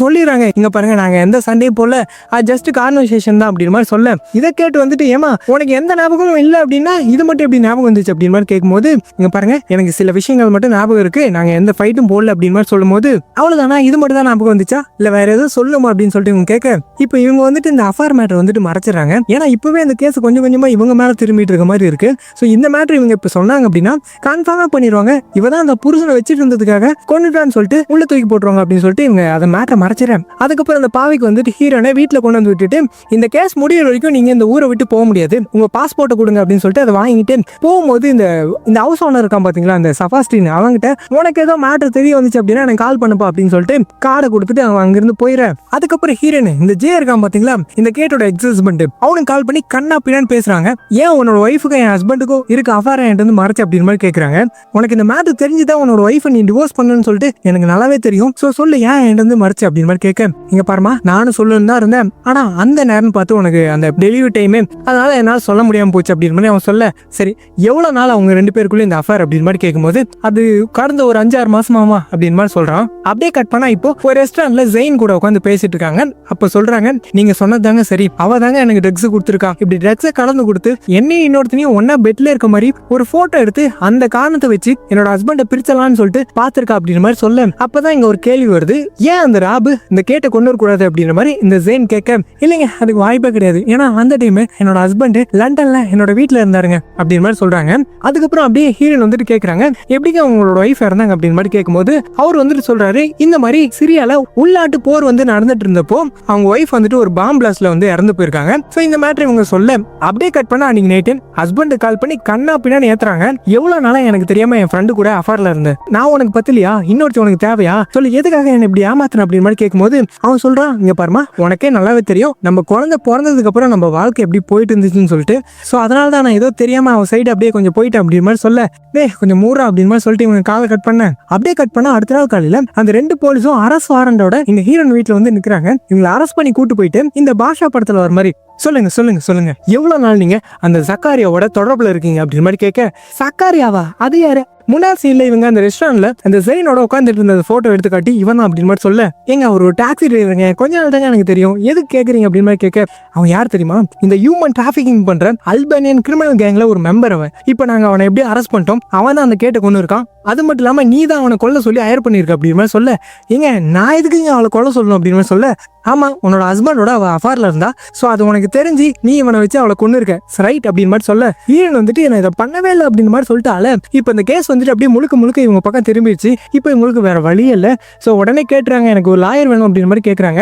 சொல்லிடுறாங்க, இங்க பாருங்க நாங்க எந்த சண்டையும் போல, அது ஜஸ்ட் கான்வர்சேஷன் தான் அப்படின்னு மாதிரி சொல்ல. இதை கேட்டு வந்துட்டு ஏமா உனக்கு எந்த ஞாபகமும் இல்லை அப்படின்னா இது மட்டும் எப்படி ஞாபகம் வந்துச்சு அப்படின்னு மாதிரி கேட்கும்போது இங்க பாருங்க எனக்கு சில விஷயங்கள் மட்டும் ஞாபகம் இருக்கு, நாங்க எந்த ஃபைட்டும் போடல அப்படின்னு மாதிரி சொல்லும் போது அவ்வளவுதானா இது மட்டும் தான் ஞாபகம் வந்துச்சா இல்ல வேற எதுவும் சொல்லுமா அப்படின்னு சொல்லிட்டு இவங்க கேட்க இப்போ இவங்க வந்துட்டு இந்த அஃபேர் மேட்டர் வந்துட்டு மறைச்சிடறாங்க. ஏன்னா இப்பவே இந்த கேஸ் கொஞ்சம் கொஞ்சமா இவங்க மேல திரும்பிட்டு இருக்க மாதிரி இருக்கு. ஸோ இந்த மேட்டர் இவங்க இப்ப சொன்னாங்க அப்படின்னா கன்ஃபார்மா பண்ணிடுவாங்க, இவதான் அந்த புருஷனை வச்சுட்டு இருந்ததுக்காக கொண்டுட்டான்னு சொல்லிட்டு உள்ள தூக்கி போட்டுருவாங்க அப்படின்னு சொல்லிட்டு இவங்க அதை மேட்டரை மறைச்சிடறேன். அதுக்கப்புறம் அந்த பாவைக்கு வந்துட்டு ஹீரோனை வீட்டுல கொண்டு வந்து விட்டுட்டு இந்த கேஸ் முடியிற வரைக்கும் நீங்க இந்த ஊரை விட்டு போக முடியாது, உங்க பாஸ்போர்ட்டை கொடுங்க அப்படின்னு சொல்லிட்டு அதை வாங்கிட்டு போகும்போது இந்த ஹவுஸ் ஓனர் இருக்கான் பாத்தீங்களா அந்த சஃபாஸ்டின், அவங்ககிட்ட உனக்கு ஏதோ மேட்டர் தெரிய வந்துச்சு அப்படின்னா எனக்கு கால் பண்ணுப்பா அப்படின்னு சொல்லிட்டு கார்டை கொடுத்துட்டு அவன் அங்கிருந்து போயிடுறேன். அதுக்கப்புறம் ஹீரோன் இந்த ஜே இருக்கான் பாத்தீங்களா இந்த கேட்டோட எக்ஸ் ஹஸ்பண்ட், அவனுக்கு கால் பண்ணி கண்ணா பின்னான்னு பேசுறாங்க. ஏன் உன்னோட ஒய்ஃபுக்கு என் ஹஸ்பண்டுக்கும் இருக்க அஃபேர் என்கிட்ட மறைச்சு அப்படின்னு மாதிரி கேட்கறாங்க. உனக்கு இந்த மேட்டர் தெரிஞ்சுதான் உன்னோட ஒய்ஃபை நீ டிவோர்ஸ் பண்ணணும்னு சொல்லிட்டு எனக்கு நல்லாவே தெரியும், சோ சொல்லு ஏன் என்கிட்ட மறைச்சு அப்படின்னு மாதிரி கேட்க. இங்க பாருமா நானும் சொல்லணும் தான் இருந்தேன், ஆனா அந்த நேரம் பார்த்து உனக்கு அந்த டெலிவரி டைமே அதனால என்னால சொல்ல முடியாம போச்சு அப்படின்னு மாதிரி அவன் சொல்ல. சரி எவ்வளவு நாள் அவங்க 2 பேருக்குள்ள இந்த அஃபேர் அப்படின்னு மாதிரி கேட்கும்போது அது கடந்த ஒரு 5-6 மாசமாமா அப்படின்னு மாதிரி சொல்றான். அப்படியே கட் பண்ணா இப்போ ஒரு ரெஸ்டாரண்ட்ல ஜெயின் கூட உட்காந்து பேசிட்டு இருக்காங்க. அப்ப சொல்றாங்க, நீங்க சொன்னதாங்க சரி, அவ தாங்க எனக்கு ட்ரக்ஸ் கொடுத்துருக்கா, இப்படி ட்ரக்ஸை கலந்து கொடுத்து என்னையும் இன்னொருத்தனையும் ஒன்னா பெட்ல இருக்க மாதிரி ஒரு போட்டோ எடுத்து அந்த காரணத்தை வச்சு என்னோட ஹஸ்பண்டை பிரிச்சலாம்னு சொல்லிட்டு பாத்துருக்கா அப்படின்ற மாதிரி சொல்ல. அப்பதான் இங்க ஒரு கேள்வி வருது, ஏன் அந்த ராபு இந்த கேட்டை கொண்டு வரக்கூடாது அப்படின்ற மாதிரி இந்த ஜெயின் கேட்க, இல்லைங்க அதுக்கு வாய்ப்பே கிடையாது, ஏன்னா அந்த டைம் என்னோட ஹஸ்பண்ட் லண்டன்ல என்னோட வீட்டுல இருந்தாருங்க அப்படின்னு மாதிரி சொல்றாங்க. அதுக்கப்புறம் அப்படியே ஹீரோயின் வந்துட்டு கேட்கறாங்க, எப்படிங்க உங்களோட ஒய்ஃப் இருந்தாங்க அப்படின்னு மாதிரி கேட்கும்போது அவர் வந்துட்டு சொல்றாரு, இந்த மாதிரி சிரியால உள்நாட்டு போர் வந்து நடந்துட்டு இருந்தப்போ அவங்க ஒய்ஃப் வந்துட்டு ஒரு பாம் பிளாஸ்ட்ல வந்து இறந்து போயிருக்காங்க. சோ இந்த மேட்டர் இவங்க சொல்ல அப்படியே கட் பண்ண அன்னைக்கு நைட்டு ஹஸ்பண்ட் கால் பண்ணி கண்ணா பின்னாடி ஏத்துறாங்க. எவ்வளவு நாளா எனக்கு தெரியாம என் ஃப்ரெண்டு கூட அஃபேர்ல இருந்தேன், நான் உனக்கு பத்தலையா, இன்னொருத்தி உனக்கு தேவையா சொல்லி எதுக்காக என்ன இப்படி ஏமாத்தின அப்படின்னு மாதிரி கேட்கும்போது அவன் சொல்றான், இங்க பாருமா உனக்கே நல்லாவே தெரியும் நம்ம குழந்தை பிறந்ததுக்கு அப்புறம் நம்ம வாழ்க்கை எப்படி போயிட்டு இருந்துச்சுன்னு சொல்லிட்டு, சோ அதனால தான் நான் ஏதோ தெரியாம அவன் சைடு அப்படியே கொஞ்சம் போயிட்டேன் அப்படின்னு மாதிரி சொல்ல, கொஞ்சம் மூரா அப்படின்னு மாதிரி சொல்லிட்டு இவங்க காலை கட் பண்ண அப்படியே கட் பண்ண அடுத்த நாள் காலையில அந்த 2 போலீஸும் அரசு வாரண்டோட இந்த ஹீரோன் வீட்டுல வந்து நிக்கிறாங்க. இவங்களை அரெஸ்ட் பண்ணி கூட்டு போயிட்டு இந்த பாஷா படத்துல வர மாதிரி சொல்லுங்க சொல்லுங்க சொல்லுங்க எவ்வளவு நாள் நீங்க அந்த சக்காரியாவோட தொடர்புல இருக்கீங்க அப்படின்னு மாதிரி கேட்க, சக்காரியாவா அது யாரு? முன்னாள் சீன்ல இவங்க அந்த ரெஸ்டாரண்ட்ல அந்த ஜெயினோட உட்காந்துட்டு இருந்த போட்டோ எடுத்து காட்டி இவன் தான் அப்படின்னு மாதிரி சொல்ல, ஏங்க அவர் ஒரு டாக்ஸி டிரைவருங்க, கொஞ்ச நாள் தாங்க எனக்கு தெரியும், எதுக்கு கேட்குறீங்க அப்படின்னு மாதிரி கேட்க, அவன் யார் தெரியுமா, இந்த ஹியூமன் டிராஃபிக்கிங் பண்ற அல்பேனியன் கிரிமினல் கேங்ல ஒரு மெம்பர் அவன். இப்போ நாங்க அவனை எப்படி அரெஸ்ட் பண்ணிட்டோம், அவன் தான் அந்த கேட்டை கொண்டு இருக்கான், அது மட்டும் இல்லாம நீ தான் அவனை கொல்ல சொல்லி ஹயர் பண்ணிருக்க அப்படின்னு மாதிரி சொல்ல, ஏங்க நான் எதுக்குங்க அவளை கொல்ல சொல்லணும் அப்படின்னு மாதிரி சொல்ல, ஆமா உன்னோட ஹஸ்பண்டோட அவ அஃபார்ல இருந்தா, சோ அது உனக்கு தெரிஞ்சு நீ இவனை வச்சு அவளை கொண்டு இருக்க ரைட் அப்படின்னு மாதிரி சொல்ல, ஹீரோன் வந்துட்டு என்ன இதை பண்ணவே இல்லை அப்படின்னு மாதிரி சொல்லிட்டால. இப்போ இந்த கேஸ் வந்துட்டு அப்படியே முழுக்க முழுக்க இவங்க பக்கம் திரும்பிடுச்சு. இப்போ இவங்களுக்கு வேற வழி இல்லை. ஸோ உடனே கேட்டுறாங்க எனக்கு ஒரு லாயர் வேணும் அப்படின்னு மாதிரி கேட்குறாங்க.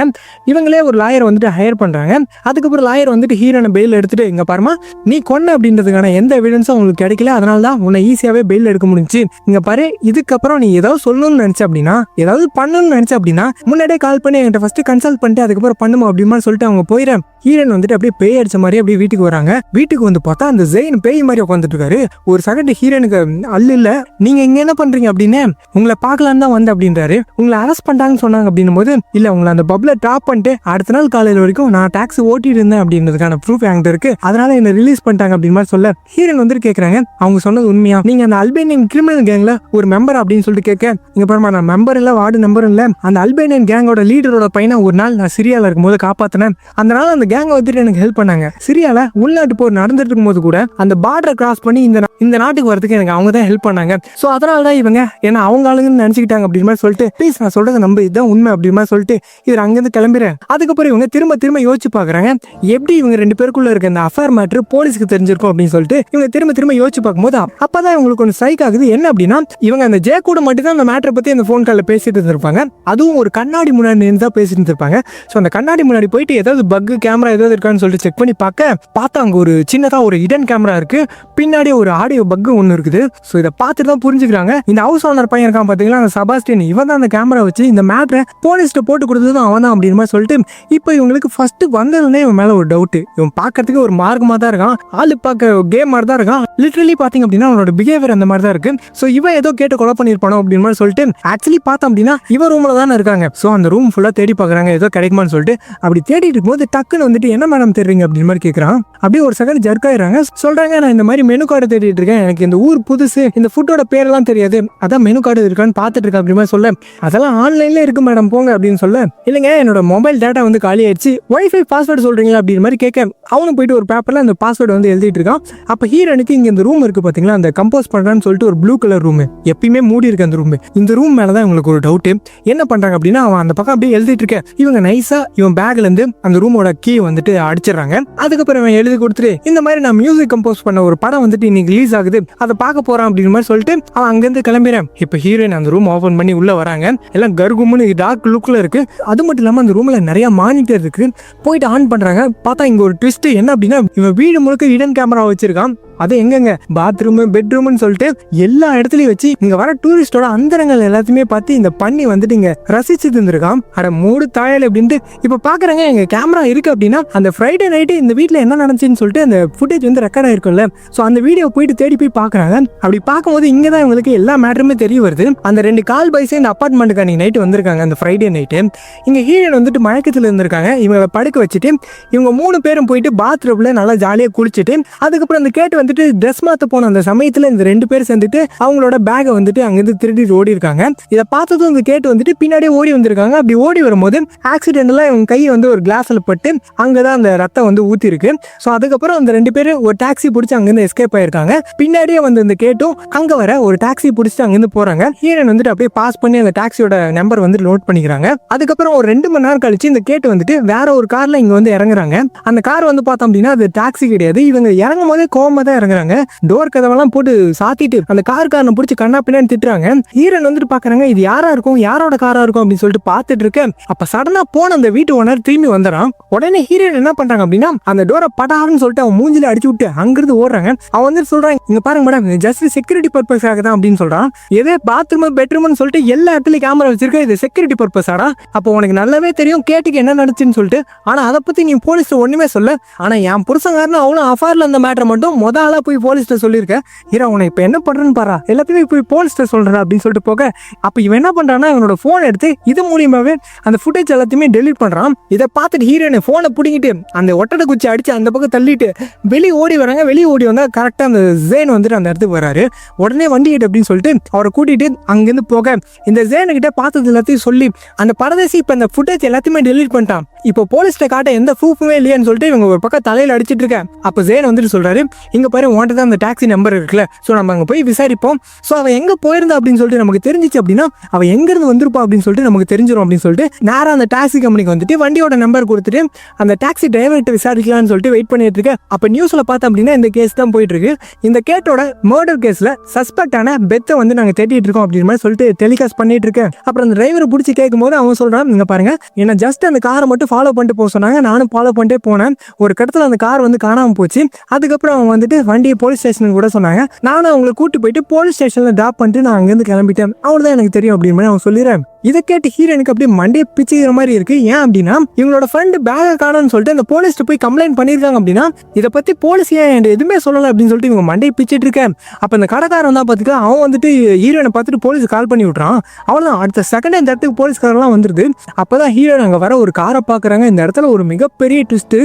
இவங்களே ஒரு லாயர் வந்துட்டு ஹையர் பண்றாங்க. அதுக்கப்புறம் லாயர் வந்துட்டு ஹீரோனை பெயில் எடுத்துட்டு, இங்க பாருமா நீ கொன்ன அப்படின்றதுக்கான எந்த எவிடன்ஸும் உங்களுக்கு கிடைக்கல, அதனால தான் உன்னை ஈஸியாவே பெயில் எடுக்க முடிஞ்சு. இங்க பாரு இதுக்கப்புறம் நீ ஏதாவது சொல்லணும்னு நினைச்ச அப்படின்னா, ஏதாவது பண்ணணும்னு நினைச்ச அப்படின்னா முன்னாடியே கால் பண்ணி என்கிட்ட ஃபர்ஸ்ட் கன்சல்ட் பண்ணிட்டு அதுக்கப்புறம் பண்ணுமா அப்படின்னு சொல்லிட்டு அவங்க போயிடுறேன். ஹீரோன் வந்துட்டு அப்படியே பேய் அடிச்ச மாதிரி அப்படியே வீட்டுக்கு வராங்க. வீட்டுக்கு வந்து பார்த்தா அந்த ஜெயின் பேய் மாதிரி உட்காந்துட்டு இருக்காரு. ஒரு செகண்ட் ஹீரோனுக்கு அல்ல இல்ல, நீங்க இங்க என்ன பண்றீங்க அப்படின்னு, உங்களை பார்க்கலான்னு தான் வந்து அப்படின்றாரு. உங்களை அரெஸ்ட் பண்ணிட்டாங்கன்னு சொன்னாங்க அப்படின்னும் போது, இல்ல உங்களை அந்த பப்ல ட்ராப் பண்ணிட்டு அடுத்த நாள் காலையில வரைக்கும் நான் டாக்ஸி ஓட்டிட்டு இருந்தேன் அப்படின்றதுக்கான ப்ரூஃப் என்கிட்ட இருக்கு, அதனால என்ன ரிலீஸ் பண்ணிட்டாங்க அப்படின்னு மாதிரி சொல்ல, ஹீரோன் வந்துட்டு கேட்கறாங்க அவங்க சொன்னது உண்மையா, நீங்க அந்த அல்பேனியன் கிரிமினல் கேங்ல ஒரு மெம்பர் அப்படின்னு சொல்லிட்டு கேட்க, இங்க பாருமா நான் மெம்பர் இல்ல வார்டு நம்பர் இல்ல, அந்த அல்பேனியன் கேங்கோட லீடரோட பையனை ஒரு நாள் நான் சிரியால இருக்கும்போது காப்பாத்தினேன், அந்த நாள் அந்த கேங்க வந்துட்டு எனக்கு ஹெல்ப் பண்ணாங்க. சிரியால உள்நாட்டு போர் நடந்துட்டு இருக்கும்போது கூட அந்த பார்டரை கிராஸ் பண்ணி இந்த நாட்டுக்கு வரதுக்கு எனக்கு அவங்க தான் ஹெல்ப் பண்ணாங்க. சோ அதனால தான் இவங்க ஏன்னா அவங்க ஆளுங்கன்னு நினைச்சுக்கிட்டாங்க அப்படின்னு மாதிரி சொல்லிட்டு, ப்ளீஸ் நான் சொல்றது நம்ப இதுதான் உண்மை அப்படின்னு மாதிரி சொல்லிட்டு இவர் அங்கிருந்து கிளம்பிடுறேன். அதுக்கப்புறம் இவங்க திரும்ப யோசிச்சு பாக்குறாங்க, எப்படி இவங்க 2 பேருக்குள்ள இருக்க இந்த அஃபேர் மேட்ரு போலீஸ்க்கு தெரிஞ்சிருக்கும் அப்படின்னு சொல்லிட்டு இவங்க திரும்ப யோசிச்சு பார்க்கும்போது அப்பதான் இவங்களுக்கு ஒன்று ஸ்ட்ரைக் ஆகுது. என்ன அப்படின்னா, இவங்க அந்த ஜே கூட மட்டும் தான் அந்த மேட்டரை பத்தி அந்த போன் கால்ல பேசிட்டு இருந்திருப்பாங்க. அதுவும் ஒரு கண்ணாடி முன்னாடி நின்று தான் பேசிட்டு இருந்திருப்பாங்க. ஸோ அந்த கண்ணாடி முன்னாடி போயிட்டு ஏதாவது பக் கேமரா ஏதாவது இருக்கான்னு சொல்லிட்டு செக் பண்ணி பார்த்தா அங்க ஒரு சின்னதா ஒரு ஹிடன் கேமரா இருக்கு, பின்னாடி ஒரு ஆடியோ பக் ஒன்று இருக்குது. ஸோ இதை பார்த்துட்டு தான் புரிஞ்சுக்கிறாங்க இந்த ஹவுஸ் ஓனர் பையன் இருக்கான் பார்த்தீங்களா அந்த செபாஸ்டியன், இவன் தான் அந்த கேமரா வச்சு இந்த மேட்டரை போலீஸ்ட்ட போட்டு கொடுத்தது அவன் தான் அப்படின்னு மாதிரி சொல்லிட்டு, இப்போ இவங்களுக்கு ஃபர்ஸ்ட் வந்ததுனே இவன் மேல ஒரு டவுட், இவன் பார்க்கறதுக்கு ஒரு மார்க்கமா தான் இருக்கான், ஆளு பார்க்க கேம் மாதிரி தான் இருக்கான், லிட்டரலி பாத்தீங்க அப்படின்னா அவனோட பிஹேவியர் அந்த மாதிரி தான் இருக்கு. ஸோ இவன் ஏதோ கேட்டு கொலை பண்ணிருப்பானோ அப்படின்னு மாதிரி சொல்லிட்டு ஆக்சுவலி பார்த்தோம் அப்படின்னா இவன் ரூம்ல தானே இருக்காங்க. ஸோ அந்த ரூம் ஃபுல்லா தேடி பார்க்குறாங்க ஏதோ கிடைக்குமான்னு சொல்லிட்டு. அப்படி தேடிட்டு இருக்கும்போது டக்குன்னு வந்துட்டு என்ன மேடம் தெரியுங்க அப்படின்னு மாதிரி கேட்கறான். அப்படியே ஒரு செகண்ட் ஜர்க் ஆயிடுறாங்க. சொல்றாங்க நான் இந்த மாதிரி மெனு கார்டு தேடிட்டு இருக்கேன், எனக்கு இந்த ஊர் புதுசு, இந்த ஃபுட்டோட பேரெல்லாம் தெரியாது, அதான் மெனு கார்டு இருக்கான்னு பார்த்துட்டு இருக்கேன் அப்படின்னு சொல்ல, அதெல்லாம் ஆன்லைன்ல இருக்கு மேடம் போங்க அப்படின்னு சொல்ல, இல்லைங்க என்னோட மொபைல் டேட்டா வந்து காலி ஆயிடுச்சு, வைஃபை பாஸ்வேர்டு சொல்றீங்களா அப்படின்னு மாதிரி கேட்க, அவனும் போயிட்டு ஒரு பேப்பர்ல அந்த பாஸ்வேர்டு வந்து எழுதிட்டு இருக்கான். அப்ப ஹீரோனுக்கு இங்க இந்த ரூம் இருக்கு பாத்தீங்களா, அந்த கம்போஸ் பண்றான்னு சொல்லிட்டு ஒரு ப்ளூ கலர் ரூம் எப்பயுமே மூடி இருக்கு அந்த ரூம். இந்த ரூம் மேலதான் இவங்களுக்கு ஒரு டவுட். என்ன பண்றாங்க அப்படின்னா, அவன் அந்த பக்கம் அப்படியே எழுதிட்டு இருக்க, இவங்க நைஸா இவன் பேக்ல இருந்து அந்த ரூமோட கீ வந்துட்டு அடிச்சிடறாங்க. அதுக்கப்புறம் இவன் எழுதி கொடுத்துட்டு, இந்த மாதிரி நான் மியூசிக் கம்போஸ் பண்ண ஒரு படம் வந்துட்டு இன்னைக்கு ரிலீஸ் ஆகுது, அதை பார்க்க போறான் அப்படிங்கிற மாதிரி சொல்லிட்டு அவன் அங்கிருந்து கிளம்பிடுறான். இப்ப ஹீரோயின் அந்த ரூம் ஓபன் பண்ணி உள்ள வராங்க. எல்லாம் கர்கும்னு டார்க் லுக்ல இருக்கு. அது மட்டும் இல்லாம அந்த ரூம்ல நிறைய மானிட்டர் இருக்கு. போயிட்டு ஆன் பண்றாங்க. பார்த்தா இங்க ஒரு ட்விஸ்ட் என்ன அப்படின்னா, இவன் வீடு முழுக்க ஹிடன் கேமரா வச்சிருக்கான். அது எங்கங்க பாத்ரூம் பெட்ரூம்னு சொல்லிட்டு எல்லா இடத்துலயும் வச்சு இங்க வர டூரிஸ்டோட அந்தரங்கள் எல்லாத்தையுமே பார்த்து இந்த பண்ணி வந்துட்டு இங்க ரசிச்சுட்டு இருந்திருக்கான். அட மூடு தாயல் அப்படின்ட்டு இப்ப பாக்குறாங்க எங்க கேமரா இருக்கு அப்படின்னா, அந்த ஃப்ரைடே நைட்டு இந்த வீட்டுல என்ன நடந்துச்சுன்னு சொல்லிட்டு அந்த ஃபுட்டேஜ் வந்து ரெக்கார்ட் ஆயிருக்கும்ல. சோ அந்த வீடியோ போயிட்டு தேடி போய் பாக்குறாங்க. அப்படி பார்க்கும்போது இங்கதான் இவங்களுக்கு எல்லா மேட்டருமே தெரிய வருது. அந்த 2 கால் பைஸே இந்த அப்பார்ட்மெண்ட்டுக்கு அன்னைக்கு நைட்டு வந்திருக்காங்க. அந்த ஃப்ரைடே நைட்டு இங்க ஹீரோயின் வந்துட்டு மயக்கத்துல இருந்திருக்காங்க. இவங்களை படுக்க வச்சுட்டு இவங்க 3 பேரும் போயிட்டு பாத்ரூம்ல நல்லா ஜாலியா குளிச்சுட்டு, அதுக்கப்புறம் அந்த கேட்டு வந்துட்டு ட்ரெஸ் மாத்த போன அந்த சமயத்துல இந்த 2 பேர் சேர்ந்துட்டு அவங்களோட பேகை வந்துட்டு அங்கிருந்து திருடிட்டு ஓடி இருக்காங்க. இதை பார்த்ததும் இந்த கேட்டு வந்துட்டு பின்னாடியே ஓடி வந்திருக்காங்க. அப்படி ஓடி வரும்போது ஆக்சிடென்ட்ல இவங்க கை வந்து ஒரு கிளாஸ்ல பட்டு அங்கதான் அந்த ரத்தம் வந்து ஊத்தி இருக்கு. ஸோ அதுக்கப்புறம் அந்த 2 பேரும் ஒரு டாக்ஸி பிடிச்சி அங்கிருந்து எஸ்கேப் ஆயிருக்காங்க. பின்னாடியே வந்து இந்த கேட்டும் அங்க வர ஒரு டாக்ஸி பிடிச்சிட்டு அங்கிருந்து போறாங்க. ஹீரோயின் வந்துட்டு அப்படியே பாஸ் பண்ணி அந்த டாக்ஸியோட நம்பர் வந்து நோட் பண்ணிக்கிறாங்க. அதுக்கப்புறம் ஒரு 2 மணி நேரம் கழிச்சு இந்த கேட்டு வந்துட்டு வேற ஒரு கார்ல இங்க வந்து இறங்குறாங்க. அந்த கார் வந்து பார்த்தோம் அப்படின்னா அது டாக்ஸி கிடையாது. இவங்க இறங்கும் போதே கோவமா தான் தான் இறங்குறாங்க. டோர் கதவெல்லாம் போட்டு சாத்திட்டு அந்த கார்காரனை பிடிச்சி கண்ணா பின்னான்னு திட்டுறாங்க. ஹீரோயின் வந்துட்டு பாக்குறாங்க இது யாரா இருக்கும், யாரோட காரா இருக்கும் அப்படின்னு சொல்லிட்டு பாத்துட்டு இருக்க. அப்ப சடனா போன அந்த வீட்டு ஓனர் திரும்பி வந்துறான். உடனே ஹீரோயின் என்ன பண்றாங்க அப்படின்னா அந்த டோரை படான்னு சொல்லிட்டு அவன் மூஞ்சில அடிச்சு விட்டு அங்கிருந்து ஓடுறாங்க. அவன் வந்து சொல்றாங்க இங்க பாருங்க மேடம் ஜஸ்ட் செக்யூரிட்டி பர்பஸ்க்காக தான் அப்படின்னு சொல்றான். இதே பாத்ரூம் பெட்ரூம்னு சொல்லிட்டு எல்லா இடத்துலயும் கேமரா வச்சிருக்க, இது செக்யூரிட்டி பர்பஸ் ஆடா. அப்போ உனக்கு நல்லாவே தெரியும் கேட்டுக்கு என்ன நடந்துச்சுன்னு சொல்லிட்டு. ஆனா அதை பத்தி நீ போலீஸ்ல ஒண்ணுமே சொல்ல. ஆனா என் புருஷங்காரன் அவ்வளவு அஃபார்ல அந்த மேட்டரை மட்டும் ஆளா போய் போலீஸ்ல சொல்லியிருக்க. ஹீரோ உனக்கு இப்ப என்ன பண்றேன்னு பாரா, எல்லாத்தையுமே போய் போலீஸ்ல சொல்ற அப்படின்னு சொல்லிட்டு போக. அப்ப இவன் என்ன பண்றான்னா இவனோட போன் எடுத்து இது மூலியமாவே அந்த ஃபுட்டேஜ் எல்லாத்தையுமே டெலீட் பண்றான். இதை பார்த்துட்டு ஹீரோயின் போனை பிடிங்கிட்டு அந்த ஒட்டடை குச்சி அடிச்சு அந்த பக்கம் தள்ளிட்டு வெளியே ஓடி வராங்க. வெளியே ஓடி வந்தா கரெக்டா அந்த ஜேன் வந்துட்டு அந்த இடத்துக்கு வராரு. உடனே வண்டி எடு அப்படின்னு சொல்லிட்டு அவரை கூட்டிட்டு அங்கிருந்து போக இந்த ஜேனு கிட்ட பார்த்தது எல்லாத்தையும் சொல்லி அந்த பரதேசி இப்ப அந்த ஃபுட்டேஜ் எல்லாத்தையுமே டெலீட் பண்ணிட்டான். இப்போ போலீஸ்ல காட்ட எந்த ப்ரூஃபுமே இல்லையான்னு சொல்லிட்டு இவங்க ஒரு பக்கம் தலையில அடிச்சிட்டு இருக்கேன். அப்ப ஜேன் வந்துட்டு சொல்றாரு இங்க பாரு உன்கிட்ட தான் அந்த டாக்ஸி நம்பர் இருக்குல்ல, சோ நம்ம அங்க போய் விசாரிப்போம். சோ அவன் எங்க போயிருந்தா அப்படின்னு சொல்லிட்டு நமக்கு தெரிஞ்சிச்சு அப்படின்னா அவன் எங்க இருந்து வந்திருப்பா அப்படின்னு சொல்லிட்டு நமக்கு தெரிஞ்சிடும் அப்படின்னு சொல்லிட்டு நேரா அந்த டாக்ஸி கம்பெனிக்கு வந்துட்டு வண்டியோட நம்பர் கொடுத்துட்டு அந்த டாக்ஸி டிரைவர்கிட்ட விசாரிக்கலாம்னு சொல்லிட்டு வெயிட் பண்ணிட்டு இருக்கேன். அப்ப நியூஸ்ல பார்த்தோம் அப்படின்னா இந்த கேஸ் தான் போயிட்டு இருக்கு. இந்த கேட்டோட மர்டர் கேஸ்ல சஸ்பெக்டான பெத்தை வந்து நாங்க தேடிட்டு இருக்கோம் அப்படின்னு மாதிரி சொல்லிட்டு டெலிகாஸ்ட் பண்ணிட்டு இருக்கேன். அப்புறம் அந்த டிரைவரை பிடிச்சி கேட்கும் போது அவன் சொல்றான் நீங்க பாருங்க என்ன ஜஸ்ட் அந்த காரை மட்டும் ஃபாலோ பண்ணிட்டு போக சொன்னாங்க, நானும் ஃபாலோ பண்ணிட்டே போனேன். ஒரு கடத்துல அந்த கார் வந்து காணாம போச்சு. அதுக்கப்புறம் அவங்க வந்துட்டு வண்டியை போலீஸ் ஸ்டேஷனுக்கு கூட சொன்னாங்க. நானும் அவங்களை கூட்டு போயிட்டு போலீஸ் ஸ்டேஷன்ல டிராப் பண்ணிட்டு நான் அங்கிருந்து கிளம்பிட்டேன். அவ்வளவுதான் எனக்கு தெரியும் அப்படின்னு மாதிரி அவன் சொல்லிடுறேன். இதை கேட்டு ஹீரோனுக்கு அப்படியே மண்டையை பிச்சுக்கிற மாதிரி இருக்கு. ஏன் அப்படின்னா இவங்களோட ஃப்ரெண்டு பேக காணோன்னு சொல்லிட்டு அந்த போலீஸ்ட்டு போய் கம்ப்ளைண்ட் பண்ணியிருக்காங்க அப்படின்னா இதை பத்தி போலீஸ் ஏன் எதுவுமே சொல்லலை அப்படின்னு சொல்லிட்டு இவங்க மண்டையை பிச்சுட்டு இருக்கேன். அப்போ இந்த கடைக்காரன் தான் பார்த்துக்க அவன் வந்துட்டு ஹீரோனை பார்த்துட்டு போலீஸ் கால் பண்ணி விட்றான். அவ்வளோதான் அடுத்த செகண்ட் இந்த இடத்துக்கு போலீஸ்காரெல்லாம் வந்துருது. அப்போதான் ஹீரோன் அங்கே வர ஒரு காரை பார்க்குறாங்க. இந்த இடத்துல ஒரு மிகப்பெரிய ட்விஸ்ட்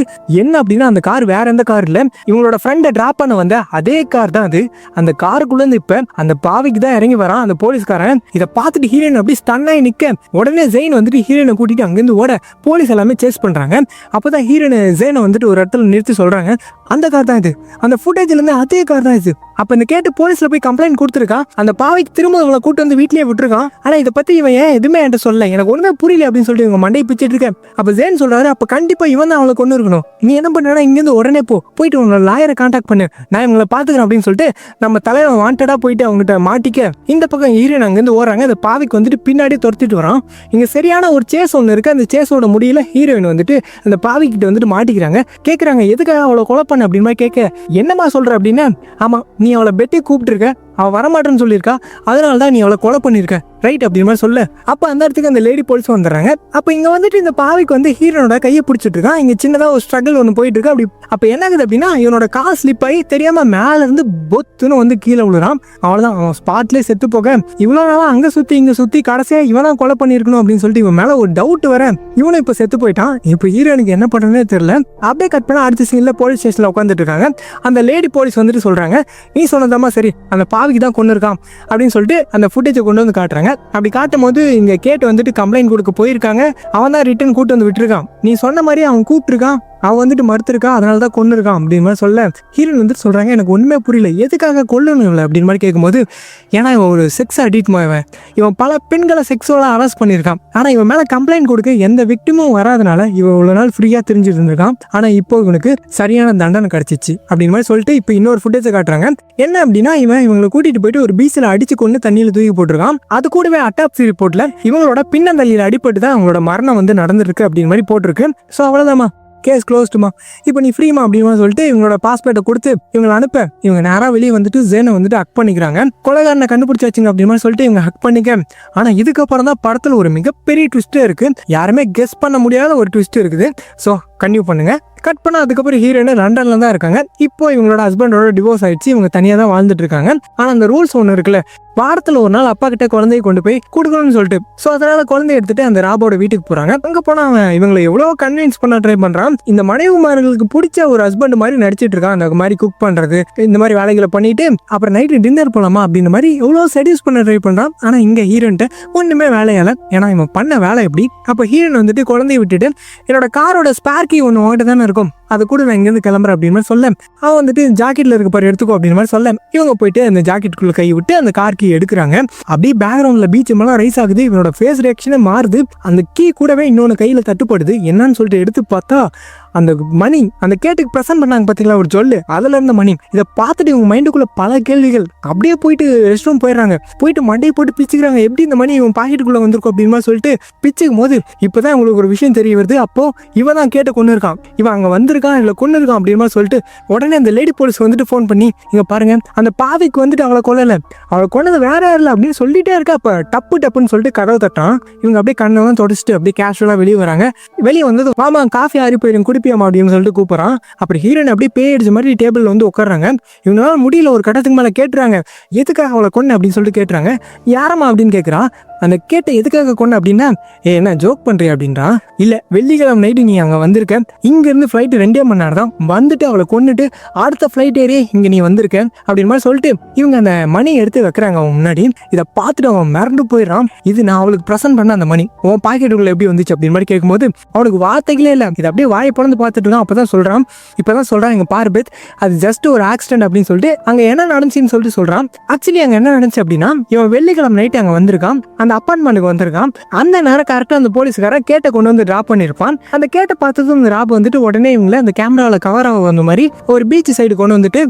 என்ன அப்படின்னா அந்த கார் வேற எந்த கார் இல்லை, இவங்களோட ஃப்ரெண்டை டிராப் பண்ண வந்த அதே கார் தான் அது. அந்த காருக்குள்ளேருந்து இப்போ அந்த பாவிக்கு தான் இறங்கி வரான் அந்த போலீஸ்காரன். இதை பார்த்துட்டு ஹீரோயின் அப்படி ஸ்டன்னாகி நிற்க. உடனே ஜெயின் வந்துட்டு ஹீரோனை கூட்டிட்டு அங்கிருந்து ஓட போலீஸ் எல்லாமே சேஸ் பண்றாங்க. அப்பதான் ஹீரோனை ஜெயினை வந்துட்டு ஒரு இடத்துல நிறுத்தி சொல்றாங்க அந்த கார் தான் இது, அந்த ஃபுட்டேஜ்ல இருந்து அதே கார் தான் இது. அப்ப இந்த கேட்டு போலீஸ்ல போய் கம்ப்ளைண்ட் கொடுத்துருக்கான். அந்த பாவைக்கு திரும்ப இவங்களை கூட்டு வந்து வீட்லயே விட்டுருக்கான். ஆனா இதை பத்தி இவன் ஏன் எதுவுமே என்கிட்ட சொல்ல, எனக்கு ஒண்ணுமே புரியல அப்படின்னு சொல்லிட்டு இவங்க மண்டையை பிச்சுட்டு இருக்கேன். அப்ப ஜெயின் சொல்றாரு அப்ப கண்டிப்பா இவன் தான் அவளை கொண்டு இருக்கணும். நீ என்ன பண்றா இங்கிருந்து உடனே போயிட்டு உங்களோட லாயரை கான்டாக்ட் பண்ணு, நான் இவங்களை பாத்துக்கிறேன் அப்படின்னு சொல்லிட்டு நம்ம தலைவர் வாண்டடா போயிட்டு அவங்ககிட்ட மாட்டிக்க. இந்த பக்கம் ஹீரோயின் அங்கிருந்து ஓடுறாங்க. அந்த பாவைக்கு வந்துட்டு பின்னாடி துரத்திட்டு வரான். இங்க சரியான ஒரு சேஸ் ஒன்று இருக்கு. அந்த சேஸோட முடியல ஹீரோயின் வந்துட்டு அந்த பாவிக்கிட்ட வந்துட்டு மாட்டிக்கிறாங்க. கேட்குறாங்க எதுக்காக அவளை கொலை பண்ண அப்படின்னு மாதிரி கேட்க என்னமா சொல்ற அப்படின்னா ஆமா நீ அவளை பெட்டி கூப்பிட்டு இருக்க, அவள் வரமாட்டேன்னு சொல்லியிருக்கா, அதனால தான் நீ அவளை கொலை பண்ணியிருக்க ரைட் அப்படின்னு மாதிரி சொல்ல. அப்போ அந்த இடத்துக்கு அந்த லேடி போலீஸ் வந்துடுறாங்க. அப்போ இங்கே வந்துட்டு இந்த பாவிக்கு வந்து ஹீரோனோட கையை பிடிச்சிட்டு இருக்கான். இங்கே சின்னதாக ஒரு ஸ்ட்ரகிள் ஒன்று போயிட்டு இருக்கு. அப்போ என்ன ஆகுது அப்படின்னா இவனோட கால் ஸ்லிப் ஆகி தெரியாம மேல இருந்து பொத்துன்னு வந்து கீழே விழுறான். அவ்வளோதான் அவன் ஸ்பாட்லேயே செத்து போக. இவ்வளோ நாளாக அங்கே சுற்றி இங்கே சுற்றி கடைசியாக இவன் தான் கொலை பண்ணியிருக்கணும் அப்படின்னு சொல்லிட்டு இவன் மேலே ஒரு டவுட் வர இவனும் இப்போ செத்து போயிட்டான். இப்போ ஹீரோனுக்கு என்ன பண்ணுறதுனே தெரியல. அப்படியே கட் பண்ண அடுத்த சீனில் போலீஸ் ஸ்டேஷனில் உட்காந்துட்டு இருக்காங்க. அந்த லேடி போலீஸ் வந்துட்டு சொல்கிறாங்க நீ சொன்னதாமா சரி அந்த பாவிக்கு தான் கொண்டு இருக்கான் அப்படின்னு சொல்லிட்டு அந்த ஃபுட்டேஜை கொண்டு வந்து காட்டுறாங்க. அப்படி காட்டும் போது இங்க கேட்டு வந்துட்டு கம்ப்ளைண்ட் கொடுக்க போயிருக்காங்க. அவன் தான் ரிட்டர்ன் கூட்டு வந்து விட்டுருக்கான். நீ சொன்ன மாதிரி அவன் கூப்பிட்டுருக்கான், அவன் வந்துட்டு மறுத்திருக்கான், அதனால தான் கொண்டு இருக்கான் அப்படின்னு மாதிரி சொல்ல ஹீரோயின் வந்துட்டு சொல்றாங்க எனக்கு ஒண்ணுமே புரியல எதுக்காக கொல்லணும் இல்லை அப்படின்னு மாதிரி கேட்கும்போது ஏன்னா இவன் ஒரு செக்ஸ் அடிக்ட் இவன் பல பெண்களை செக்ஸுவலாக அரெஸ்ட் பண்ணியிருக்கான். ஆனால் இவன் மேலே கம்ப்ளைண்ட் கொடுக்க எந்த விக்டிமும் வராதனால இவன் இவ்வளோ நாள் ஃப்ரீயாக தெரிஞ்சுட்டு இருந்திருக்கான். ஆனால் இப்போ இவனுக்கு சரியான தண்டனை கிடைச்சிச்சு அப்படின்னு மாதிரி சொல்லிட்டு இப்போ இன்னொரு ஃபுட்டேஜை காட்டுறாங்க. என்ன அப்படின்னா இவங்களை கூட்டிட்டு போயிட்டு ஒரு பீச்சில் அடிச்சு கொண்டு தண்ணியில் தூக்கி போட்டிருக்கான். அது கூடவே அட்டாப்சி ரிப்போர்ட்ல இவங்களோட பின்னந்தள்ளியில் அடிபட்டு தான் அவங்களோட மரணம் வந்து நடந்திருக்கு அப்படின்னு மாதிரி போட்டிருக்கு. ஸோ அவ்வளோதாம்மா கேஸ் க்ளோஸ்டுமா, இப்போ நீ ஃப்ரீமா அப்படின்னு சொல்லிட்டு இவங்களோட பாஸ்போர்ட்டை கொடுத்து இவங்களை அனுப்ப இவங்க நேராக வெளியே வந்துட்டு ஜேனை வந்துட்டு ஹக் பண்ணிக்கிறாங்க. கொலைகாரனை கண்டுபிடிச்சி வச்சுங்க அப்படின்னு சொல்லிட்டு இவங்க ஹக் பண்ணிக்க. ஆனால் இதுக்கப்புறம் தான் படத்தில் ஒரு மிகப்பெரிய ட்விஸ்டே இருக்கு. யாருமே கெஸ் பண்ண முடியாத ஒரு ட்விஸ்ட் இருக்குது. ஸோ கன்டினியூ பண்ணுங்க. கட் பண்ண அதுக்கப்புறம் ஹீரோயின் லண்டன்ல தான் இருக்காங்க. இப்போ இவங்களோட ஹஸ்பண்டோட டிவோர்ஸ் ஆயிடுச்சு, இவங்க தனியாக தான் வாழ்ந்துட்டு இருக்காங்க. ஆனால் அந்த ரூல்ஸ் ஒன்று இருக்குல்ல, வாரத்தில் ஒரு நாள் அப்பா கிட்ட குழந்தைய கொண்டு போய் கொடுக்கணும்னு சொல்லிட்டு ஸோ அதனால குழந்தைய எடுத்துட்டு அந்த ராபோட வீட்டுக்கு போறாங்க. அங்கே போனால் அவன் இவங்களை எவ்வளோ கன்வின்ஸ் பண்ண ட்ரை பண்றான். இந்த மனைவிமார்களுக்கு பிடிச்ச ஒரு ஹஸ்பண்ட் மாதிரி நடிச்சிட்டு இருக்கான். அந்த மாதிரி குக் பண்றது இந்த மாதிரி வேலைகளை பண்ணிட்டு அப்புறம் நைட்டு டின்னர் போலாமா அப்படின்ற மாதிரி எவ்வளோ செடியூஸ் பண்ண ட்ரை பண்றான். ஆனால் இங்கே ஹீரோன்ட்டு ஒன்றுமே வேலையால, ஏன்னா இவன் பண்ண வேலை எப்படி. அப்போ ஹீரோன் வந்துட்டு குழந்தைய விட்டுட்டு என்னோட காரோட ஸ்பேர் கீ ஒன்று வாங்கிட்டு தானே இருக்கும், அது கூட நான் இங்கேருந்து கிளம்புறேன் அப்படின்னு சொல்ல அவன் வந்துட்டு ஜாக்கெட்ல இருக்க பாரு எடுத்துக்கோ அப்படின்னு மாதிரி சொல்ல இவங்க போயிட்டு அந்த ஜாக்கெட்டுக்குள்ள கை விட்டு அந்த கார் கீ எடுக்கிறாங்க. அப்படியே பேக்ரவுண்ட்ல பீச் எல்லாம் ரைஸ் ஆகுது. இவனோட ஃபேஸ் ரியாக்ஷனே மாறுது. அந்த கீ கூடவே இன்னொன்று கையில தட்டுப்படுது. என்னன்னு சொல்லிட்டு எடுத்து பார்த்தா அந்த மணி அந்த கேட்டுக்கு ப்ரெசென்ட் பண்ணாங்க பார்த்தீங்களா ஒரு சொல்லு, அதில் இருந்த மணி. இதை பார்த்துட்டு இவங்க மைண்டுக்குள்ள பல கேள்விகள். அப்படியே போயிட்டு ரெஸ்ட் ரூம் போயிடுறாங்க. போயிட்டு மண்டையை போட்டு பிச்சுக்கிறாங்க. எப்படி இந்த மணி இவன் பாக்கெட்டுக்குள்ளே வந்திருக்கும் அப்படின்னு சொல்லிட்டு பிச்சுக்கும் போது இப்போதான் உங்களுக்கு ஒரு விஷயம் தெரிய வருது. அப்போ இவன் தான் கேட்ட கொண்டு இருக்கான், இவன் அங்கே வந்திருக்கான், இல்லை கொண்டு இருக்கான் அப்படின்னு சொல்லிட்டு உடனே அந்த லேடி போலீஸ் வந்துட்டு ஃபோன் பண்ணி, இங்கே பாருங்க அந்த பாவிக்கு வந்துட்டு அவளை கொல்லலை, அவளை கொண்டது வேற இல்லை அப்படின்னு சொல்லிட்டே இருக்கா. அப்போ டப்புன்னு சொல்லிட்டு கதவை தட்டான். இவங்க அப்படியே கண்ணெல்லாம் தொடச்சிட்டு அப்படியே கேஷுவலாக வெளியே வராங்க. வெளியே வந்தது மாமா காஃபி ஆறி போயிடும் குடிப்பியாமா அப்படின்னு சொல்லிட்டு கூப்பிட்றான். அப்படி ஹீரோயின் அப்படியே பேடிச்ச மாதிரி டேபிள் வந்து உட்காடுறாங்க. இவங்களால முடியல, ஒரு கட்டத்துக்கு மேலே கேட்டுறாங்க, எதுக்காக அவளை கொண்டு அப்படின்னு சொல்லிட்டு கேட்டுறாங்க. யாரம்மா அப்படின்னு கேட்குறா. அந்த கேட்ட எதுக்காக கொண்டு அப்படின்னா, என்ன ஜோக் பண்ணுறியா அப்படின்றா. இல்லை வெள்ளிக்கிழமை நைட்டு நீ அங்கே வந்திருக்க, இங்கேருந்து ஃப்ளைட்டு 2 மணி நேரம் தான், வந்துட்டு அவளை கொண்டுட்டு அடுத்த ஃப்ளைட் ஏறி இங்கே நீ வந்திருக்க அப்படின்னு மாதிரி சொல்லிட்டு இவங்க அந்த மணி எடுத்து வைக்கிறாங்க அவன் முன்னாடி. இதை பார்த்துட்டு அவன் மிரண்டு போயிடறான். இது நான் அவளுக்கு ப்ரெசென்ட் பண்ண அந்த மணி உன் பாக்கெட்டுக்குள்ள எப்படி வந்துச்சு அப்படின்னு மாதிரி கேட்கும்போது அவனுக்கு வார்த்தைகளே இல்லை. இது அப்படியே வாயை பிறந்து பார்த்துட்டு இருக்கான். அப்போதான் சொல்கிறான் இங்கே பாரு பெத், அது ஜஸ்ட் ஒரு ஆக்சிடென்ட் அப்படின்னு சொல்லிட்டு அங்கே என்ன நடந்துச்சுன்னு சொல்லிட்டு சொல்கிறான். ஆக்சுவலி அங்கே என்ன நடந்துச்சு அப்படின்னா, இவன் வெள்ளிக்கிழமை நைட்டு அங்கே வந்திருக்கான், அந்த அப்பார்ட்மெண்ட்டுக்கு வந்திருக்கான். அந்த நேரம் கரெக்டாக அந்த போலீஸ்காரன் கேட்டை கொண்டு வந்து ட்ராப் பண்ணியிருப்பான். அந்த கேட்டை பார்த்ததும் அந்த ராப் வந்துட்டு உடனே இவங்களை அந்த கேமராவில் கவர் ஆக வந்த மாதிரி ஒரு பீச் சைடு கொண்டு வந்துட்டு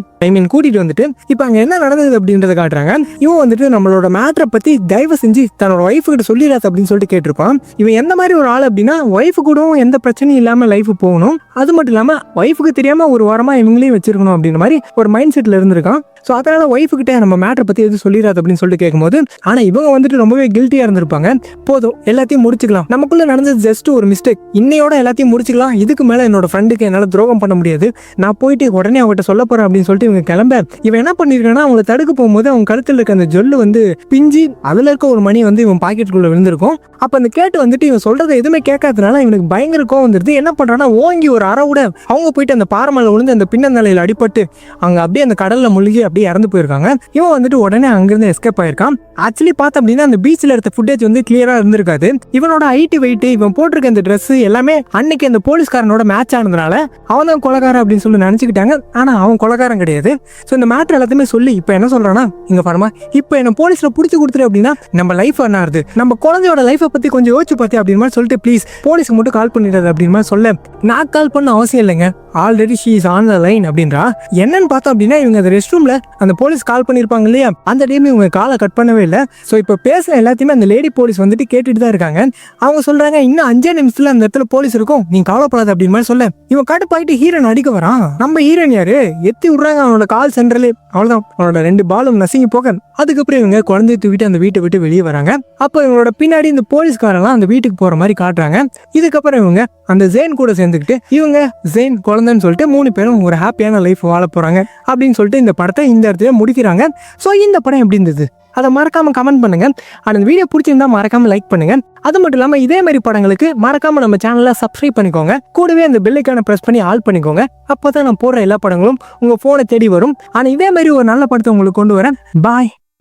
கூட்டிட்டு வந்துட்டு இப்போ அங்கே என்ன நடந்தது அப்படின்றத காட்டுறாங்க. இவன் வந்துட்டு நம்மளோட மேட்ரை பற்றி தயவு செஞ்சு தன்னோட ஒய்ஃபு கிட்ட சொல்லிடாது அப்படின்னு சொல்லிட்டு கேட்டிருப்பான். இவன் எந்த மாதிரி ஒரு ஆள் அப்படின்னா, ஒய்ஃபு கூட எந்த பிரச்சனையும் இல்லாமல் லைஃப் போகணும், அது மட்டும் இல்லாமல் ஒய்ஃபுக்கு தெரியாமல் ஒரு வாரமாக இவங்களையும் வச்சிருக்கணும் அப்படின்ற மாதிரி ஒரு மைண்ட் செட்டில் இருந்திருக்கான். ஸோ அதனால ஒய்ஃபுக்கிட்ட நம்ம மேட்டரை பற்றி எதுவும் சொல்லிடாது அப்படின்னு சொல்லிட்டு கேட்கும்போது, ஆனால் இவங்க வந்துட்டு ரொம்பவே கில்ட்டியாக இருந்திருப்பாங்க. போதும் எல்லாத்தையும் முடிச்சுக்கலாம், நமக்குள்ள நடந்தது ஜஸ்ட் ஒரு மிஸ்டேக், இன்னையோட எல்லாத்தையும் முடிச்சுக்கலாம், இதுக்கு மேலே என்னோட ஃப்ரெண்டுக்கு என்னால் துரோகம் பண்ண முடியாது, நான் போயிட்டு உடனே அவங்ககிட்ட சொல்ல போகிறேன் அப்படின்னு சொல்லிட்டு இவங்க கிளம்ப. இவன் என்ன பண்ணிருக்கான்னா, அவங்களை தடுக்க போகும்போது அவங்க கழுத்தில் இருக்க அந்த ஜொல்லு வந்து பிஞ்சி அதில் இருக்க ஒரு மணி வந்து இவன் பாக்கெட்டுக்குள்ளே விழுந்திருக்கும். அப்போ அந்த கேட்டு வந்துட்டு இவன் சொல்கிறத எதுவுமே கேட்காதனால இவனுக்கு பயங்கர கோவம் வந்துடுது. என்ன பண்ணுறான்னா, ஓங்கி ஒரு அரை விட அவங்க போயிட்டு அந்த பாறைமலை விழுந்து அந்த பின்னந்தலையில் அடிபட்டு அங்கே அப்படியே அந்த கடலில் முழுகி அப்படியே இறந்து போயிருக்காங்க. இவன் வந்துட்டு உடனே அங்கிருந்து எஸ்கேப் ஆயிருக்கான். ஆக்சுவலி பார்த்தா அப்படின்னா அந்த பீச்சில் எடுத்த ஃபுட்டேஜ் வந்து கிளியரா இருந்திருக்காது. இவனோட ஹைட் வெயிட், இவன் போட்டிருக்க அந்த ட்ரெஸ் எல்லாமே அன்னைக்கு அந்த போலீஸ்காரனோட மேட்ச் ஆனதுனால அவன் தான் கொலைகாரன் அப்படின்னு சொல்லி நினைச்சுக்கிட்டாங்க. ஆனா அவன் கொலைகாரன் கிடையாது. ஸோ இந்த மேட்டர் எல்லாத்தையுமே சொல்லி இப்போ என்ன சொல்றான்னா, இங்க பாருமா, இப்போ என்ன போலீஸ்ல பிடிச்சி கொடுத்துரு அப்படின்னா நம்ம லைஃப் என்ன ஆகுது, நம்ம குழந்தையோட லைஃபை பத்தி கொஞ்சம் யோசிச்சு பார்த்து அப்படின்னு மாதிரி சொல்லிட்டு ப்ளீஸ் போலீஸ்க்கு மட்டும் கால் பண்ணிடுறது அப்படின்னு மாதிரி சொல்ல, நான் கால் பண்ண அவசியம் இல்லைங்க, already she is on the line அப்படின்றா. என்னன்னு பார்த்தோம் அப்படின்னா, இவங்க அந்த ரெஸ்ட் ரூம்ல அந்த போலீஸ் கால் பண்ணியிருப்பாங்க இல்லையா, அந்த டைம் இவங்க காலை கட் பண்ணவே இல்லை. ஸோ இப்போ பேசுகிற எல்லாத்தையுமே அந்த லேடி போலீஸ் வந்துட்டு கேட்டுட்டு தான் இருக்காங்க. அவங்க சொல்றாங்க, இன்னும் 5 நிமிஷத்துல அந்த இடத்துல போலீஸ் இருக்கும், நீ கவலைப்படாது அப்படின்னு மாதிரி சொல்ல, இவன் கட்டுப்பாயிட்டு ஹீரோன் அடிக்க வரான். நம்ம ஹீரோன் யாரு எத்தி விடுறாங்க அவனோட கால் சென்டர்ல. அவ்வளோதான், அவனோட 2 பாலும் நசுங்கி போக. அதுக்கப்புறம் இவங்க குழந்தைய தூக்கிட்டு அந்த வீட்டை விட்டு வெளியே வராங்க. அப்போ இவங்களோட பின்னாடி இந்த போலீஸ்காரெல்லாம் அந்த வீட்டுக்கு போற மாதிரி காட்டுறாங்க. இதுக்கப்புறம் இவங்க அந்த ஜெயின் கூட சேர்ந்துக்கிட்டு இவங்க ஜெயின் குழந்தைன்னு சொல்லிட்டு 3 பேரும் ஒரு ஹாப்பியான லைஃப் வாழ போறாங்க அப்படின்னு சொல்லிட்டு இந்த படத்தை இந்த இடத்துல முடிக்கிறாங்க. ஸோ இந்த படம் எப்படி இருந்தது அதை மறக்காம கமெண்ட் பண்ணுங்க. அந்த வீடியோ பிடிச்சிருந்தா மறக்காம லைக் பண்ணுங்க. அது மட்டும் இல்லாமல் இதே மாதிரி படங்களுக்கு மறக்காம நம்ம சேனலை சப்ஸ்கிரைப் பண்ணிக்கோங்க. கூடவே அந்த பெல் ஐகானை பிரஸ் பண்ணி ஆல் பண்ணிக்கோங்க. அப்போ தான் நான் போடுற எல்லா படங்களும் உங்கள் ஃபோனை தேடி வரும். ஆனால் இதே மாதிரி ஒரு நல்ல படத்தை உங்களுக்கு கொண்டு வரேன். பாய்.